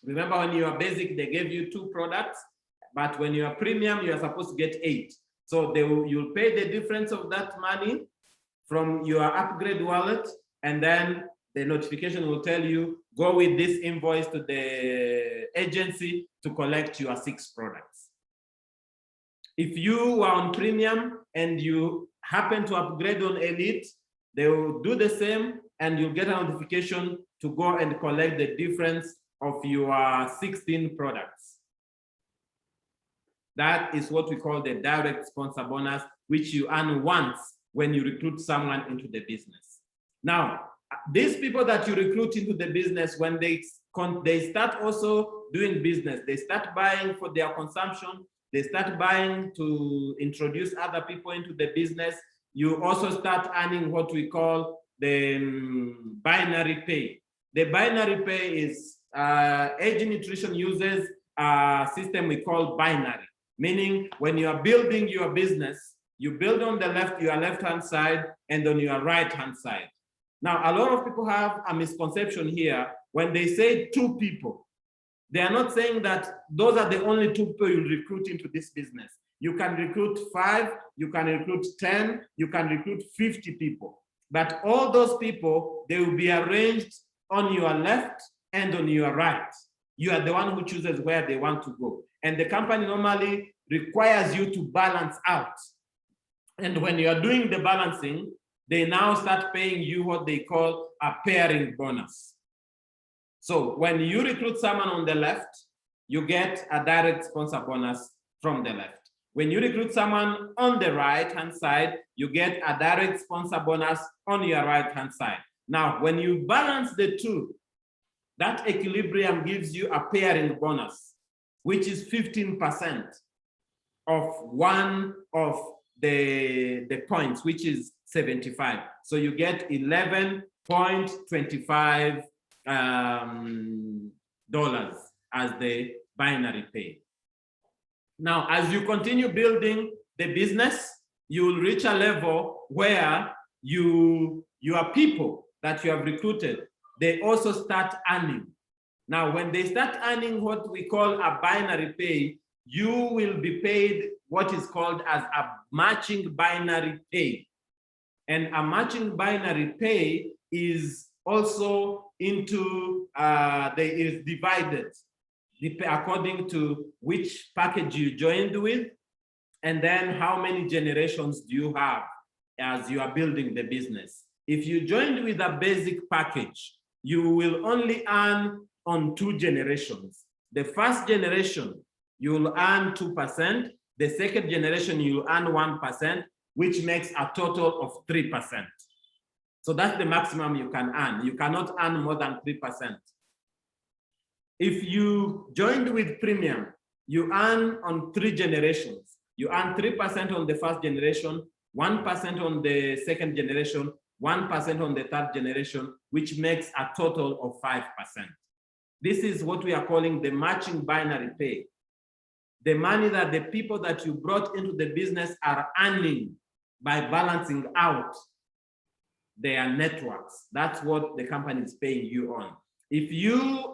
Remember, when you are basic, they gave you 2 products, but when you are premium, you are supposed to get 8. So you'll pay the difference of that money from your upgrade wallet, and then the notification will tell you, go with this invoice to the agency to collect your 6 products. If you are on premium and you happen to upgrade on Elite, they will do the same, and you'll get a notification to go and collect the difference of your 16 products. That is what we call the direct sponsor bonus, which you earn once when you recruit someone into the business. Now, these people that you recruit into the business, when they start also doing business, they start buying for their consumption, they start buying to introduce other people into the business, you also start earning what we call the binary pay. The binary pay is Age Nutrition uses a system we call binary, meaning when you are building your business, you build on the left, your left-hand side, and on your right-hand side. Now, a lot of people have a misconception here. When they say 2 people, they are not saying that those are the only 2 people you recruit into this business. You can recruit 5, you can recruit 10, you can recruit 50 people. But all those people, they will be arranged on your left and on your right. You are the one who chooses where they want to go. And the company normally requires you to balance out. And when you are doing the balancing, they now start paying you what they call a pairing bonus. So when you recruit someone on the left, you get a direct sponsor bonus from the left. When you recruit someone on the right-hand side, you get a direct sponsor bonus on your right-hand side. Now, when you balance the 2, that equilibrium gives you a pairing bonus, which is 15% of one of the points, which is 75. So you get $11.25 as the binary pay. Now, as you continue building the business, you will reach a level where your people that you have recruited, they also start earning. Now, when they start earning what we call a binary pay, you will be paid what is called as a matching binary pay. And a matching binary pay is also into, is divided according to which package you joined with, and then how many generations do you have as you are building the business. If you joined with a basic package, you will only earn on 2 generations. The first generation, you will earn 2%. The second generation, you will earn 1%, which makes a total of 3%. So that's the maximum you can earn. You cannot earn more than 3%. If you joined with premium, you earn on 3 generations. You earn 3% on the first generation, 1% on the second generation, 1% on the third generation, which makes a total of 5%. This is what we are calling the matching binary pay. The money that the people that you brought into the business are earning by balancing out their networks. That's what the company is paying you on. If you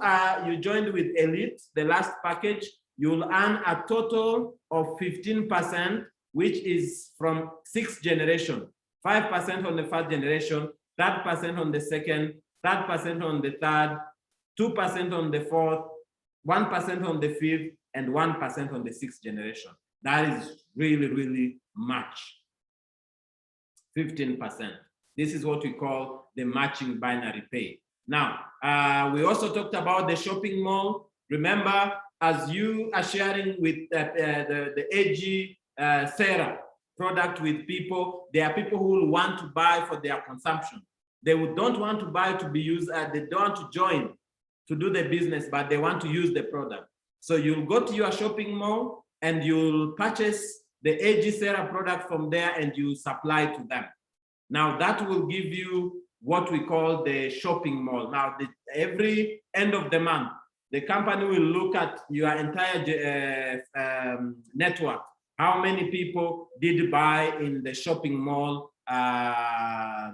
joined with Elite, the last package, you'll earn a total of 15%, which is from 6th generation, 5% on the first generation, 3% on the second, 3% on the third, 2% on the fourth, 1% on the fifth, and 1% on the 6th generation. That is really, really much. 15%. This is what we call the matching binary pay. Now, we also talked about the shopping mall. Remember, as you are sharing with the AG Sarah product with people, there are people who will want to buy for their consumption. They don't want to buy to be used, they don't want to join to do the business, but they want to use the product. So you'll go to your shopping mall and you'll purchase the AG Sarah product from there and you supply to them. Now that will give you what we call the shopping mall. Now, every end of the month, the company will look at your entire network. How many people did buy in the shopping mall cart?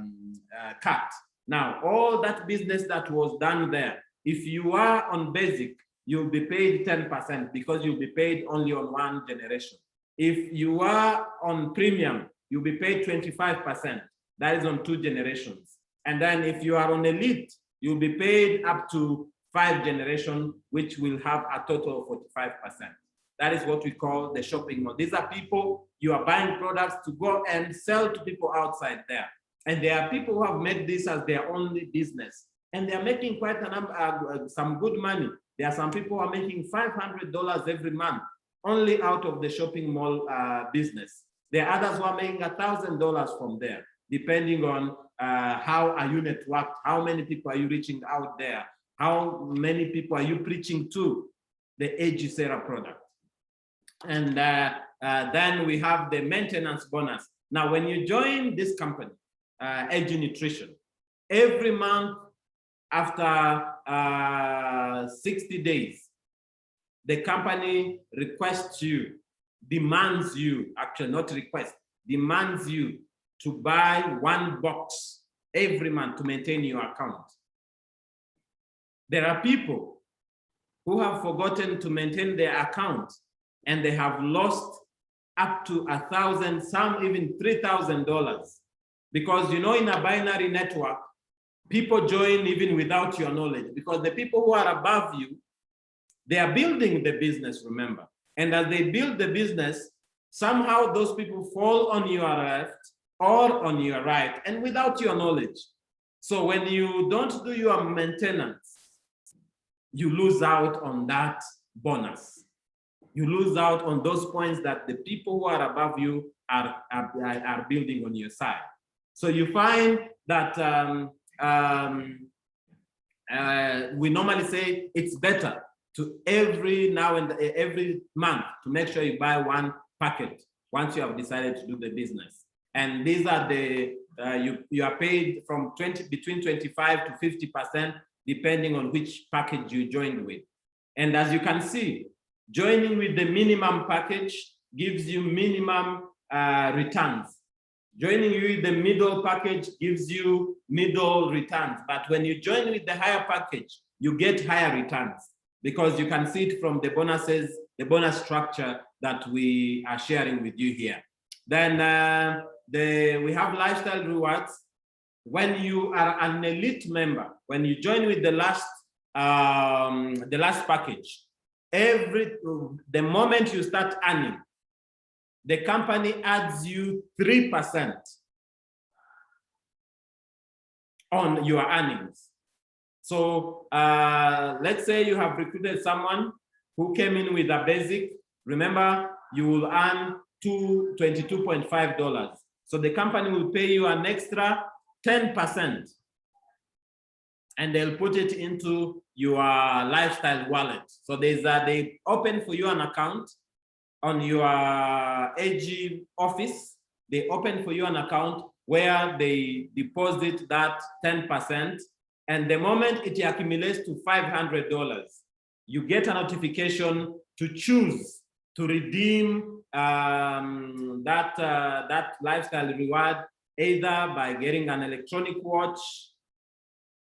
Now, all that business that was done there, if you are on basic, you'll be paid 10% because you'll be paid only on 1 generation. If you are on premium, you'll be paid 25%. That is on 2 generations. And then if you are on Elite, you'll be paid up to 5 generations, which will have a total of 45%. That is what we call the shopping mall. These are people, you are buying products to go and sell to people outside there. And there are people who have made this as their only business. And they're making quite a number, some good money. There are some people who are making $500 every month, only out of the shopping mall business. There are others who are making $1,000 from there, depending on how a unit worked, how many people are you reaching out there, how many people are you preaching to the AG Sarah product. And then we have the maintenance bonus. Now, when you join this company, AG Nutrition, every month after 60 days, the company requests you, demands you, actually not request, demands you to buy 1 box every month to maintain your account. There are people who have forgotten to maintain their account and they have lost up to $1,000, some even $3,000. Because you know, in a binary network, people join even without your knowledge, because the people who are above you, they are building the business, remember. And as they build the business, somehow those people fall on your left or on your right, and without your knowledge. So when you don't do your maintenance, you lose out on that bonus. You lose out on those points that the people who are above you are building on your side. So you find that we normally say it's better to every now and every month to make sure you buy 1 packet once you have decided to do the business. And these are the, you are paid from between 25 to 50%, depending on which package you joined with. And as you can see, joining with the minimum package gives you minimum returns. Joining you with the middle package gives you middle returns. But when you join with the higher package, you get higher returns because you can see it from the bonuses, the bonus structure that we are sharing with you here. Then we have lifestyle rewards. When you are an elite member, when you join with the last package, the moment you start earning, the company adds you 3% on your earnings. So let's say you have recruited someone who came in with a basic. Remember, you will earn $22.5. So the company will pay you an extra 10%, and they'll put it into your lifestyle wallet. So they open for you an account on your AG office. They open for you an account where they deposit that 10%. And the moment it accumulates to $500, you get a notification to choose to redeem that lifestyle reward, either by getting an electronic watch,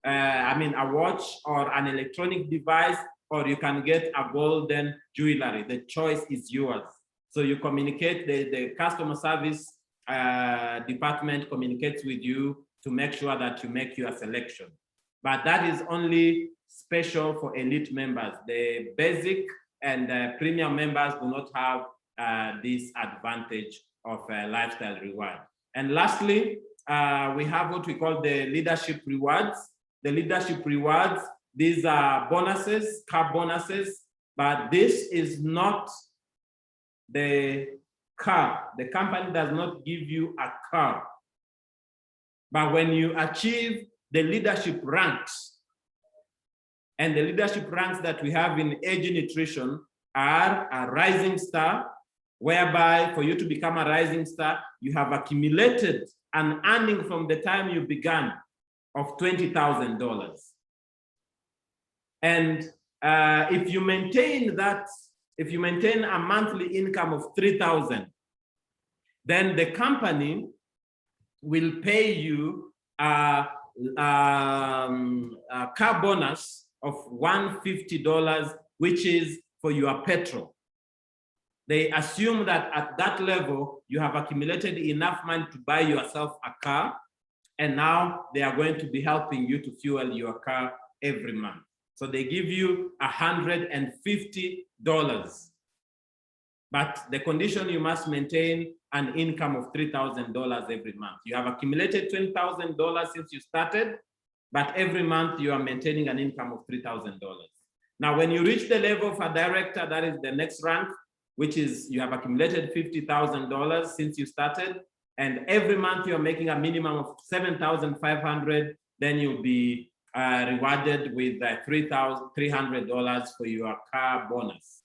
a watch or an electronic device, or you can get a golden jewelry. The choice is yours. So you communicate, the customer service department communicates with you to make sure that you make your selection. But that is only special for elite members. The basic and premium members do not have this advantage of lifestyle reward. And lastly, we have what we call the leadership rewards. The leadership rewards, these are bonuses, car bonuses, but this is not the car. The company does not give you a car. But when you achieve the leadership ranks, and the leadership ranks that we have in AG Nutrition are a rising star, whereby for you to become a rising star, you have accumulated an earning from the time you began of $20,000. And if you maintain a monthly income of $3,000, then the company will pay you a car bonus of $150, which is for your petrol. They assume that at that level, you have accumulated enough money to buy yourself a car, and now they are going to be helping you to fuel your car every month. So they give you $150. But the condition, you must maintain an income of $3,000 every month. You have accumulated $20,000 since you started, but every month you are maintaining an income of $3,000. Now, when you reach the level of a director, that is the next rank, which is you have accumulated $50,000 since you started, and every month you're making a minimum of $7,500, then you'll be rewarded with $300 for your car bonus.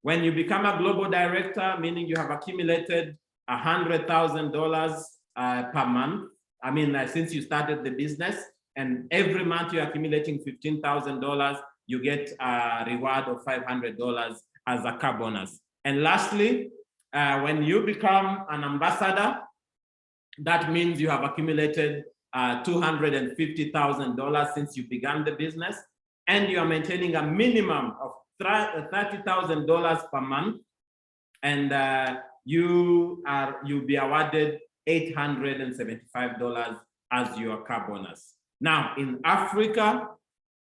When you become a global director, meaning you have accumulated $100,000 per month, since you started the business, and every month you're accumulating $15,000, you get a reward of $500 as a car bonus. And lastly, when you become an ambassador, that means you have accumulated $250,000 since you began the business, and you are maintaining a minimum of $30,000 per month, and you'll be awarded $875 as your car bonus. Now, in Africa,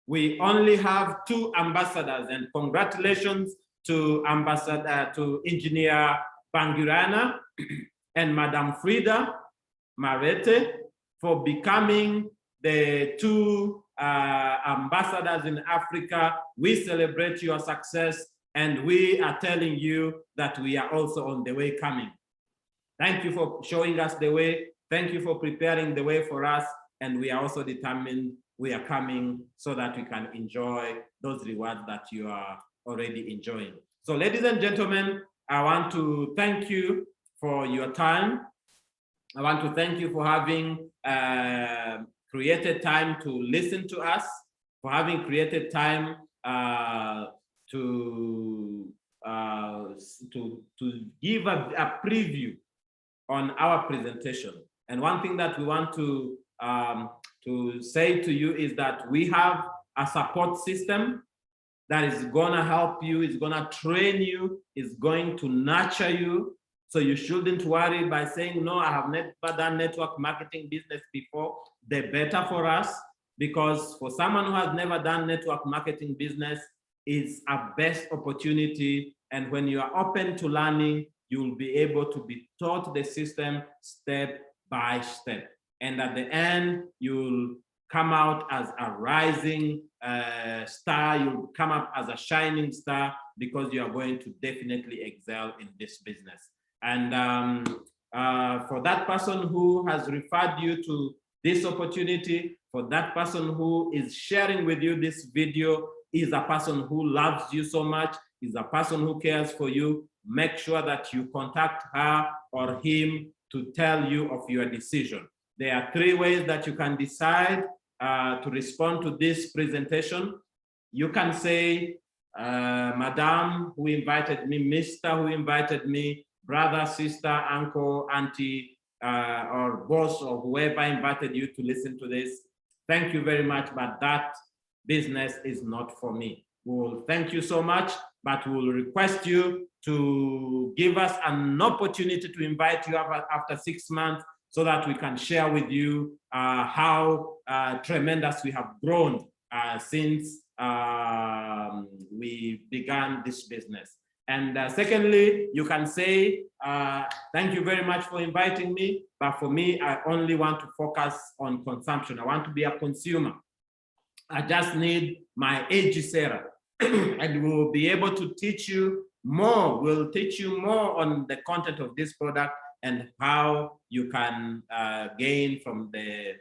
we only have 2 ambassadors, and congratulations to Engineer Bangirana and Madam Frida Marete for becoming the 2 ambassadors in Africa. We celebrate your success, and we are telling you that we are also on the way coming. Thank you for showing us the way. Thank you for preparing the way for us, and we are also determined we are coming so that we can enjoy those rewards that you are already enjoying. So, ladies and gentlemen, I want to thank you for your time. I want to thank you for having created time to listen to us, for having created time to give a preview on our presentation. And one thing that we want to say to you is that we have a support system that is gonna help you, is gonna train you, is going to nurture you. So you shouldn't worry by saying, no, I have never done network marketing business before. The better for us, because for someone who has never done network marketing business, it's a best opportunity. And when you are open to learning, you will be able to be taught the system step by step. And at the end, you'll come out as a rising star. You'll come up as a shining star because you are going to definitely excel in this business. And for that person who has referred you to this opportunity, for that person who is sharing with you this video, is a person who loves you so much, is a person who cares for you. Make sure that you contact her or him to tell you of your decision. There are 3 ways that you can decide to respond to this presentation. You can say, Madam who invited me, Mr. who invited me, brother, sister, uncle, auntie, or boss, or whoever invited you to listen to this. Thank you very much, but that business is not for me. We will thank you so much, but we will request you to give us an opportunity to invite you after 6 months so that we can share with you how tremendous we have grown since we began this business. And secondly, you can say, thank you very much for inviting me, but for me, I only want to focus on consumption. I want to be a consumer. I just need my Sarah, and we'll be able to teach you more. We'll teach you more on the content of this product and how you can gain from the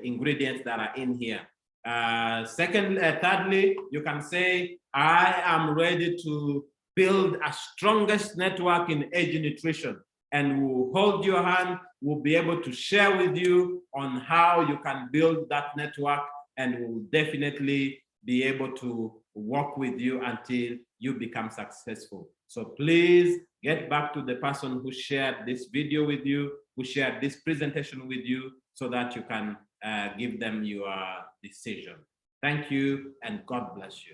ingredients that are in here. Thirdly, you can say, I am ready to build a strongest network in age nutrition, and we'll hold your hand. We'll be able to share with you on how you can build that network, and we'll definitely be able to work with you until you become successful. So please get back to the person who shared this video with you, who shared this presentation with you, so that you can give them your decision. Thank you, and God bless you.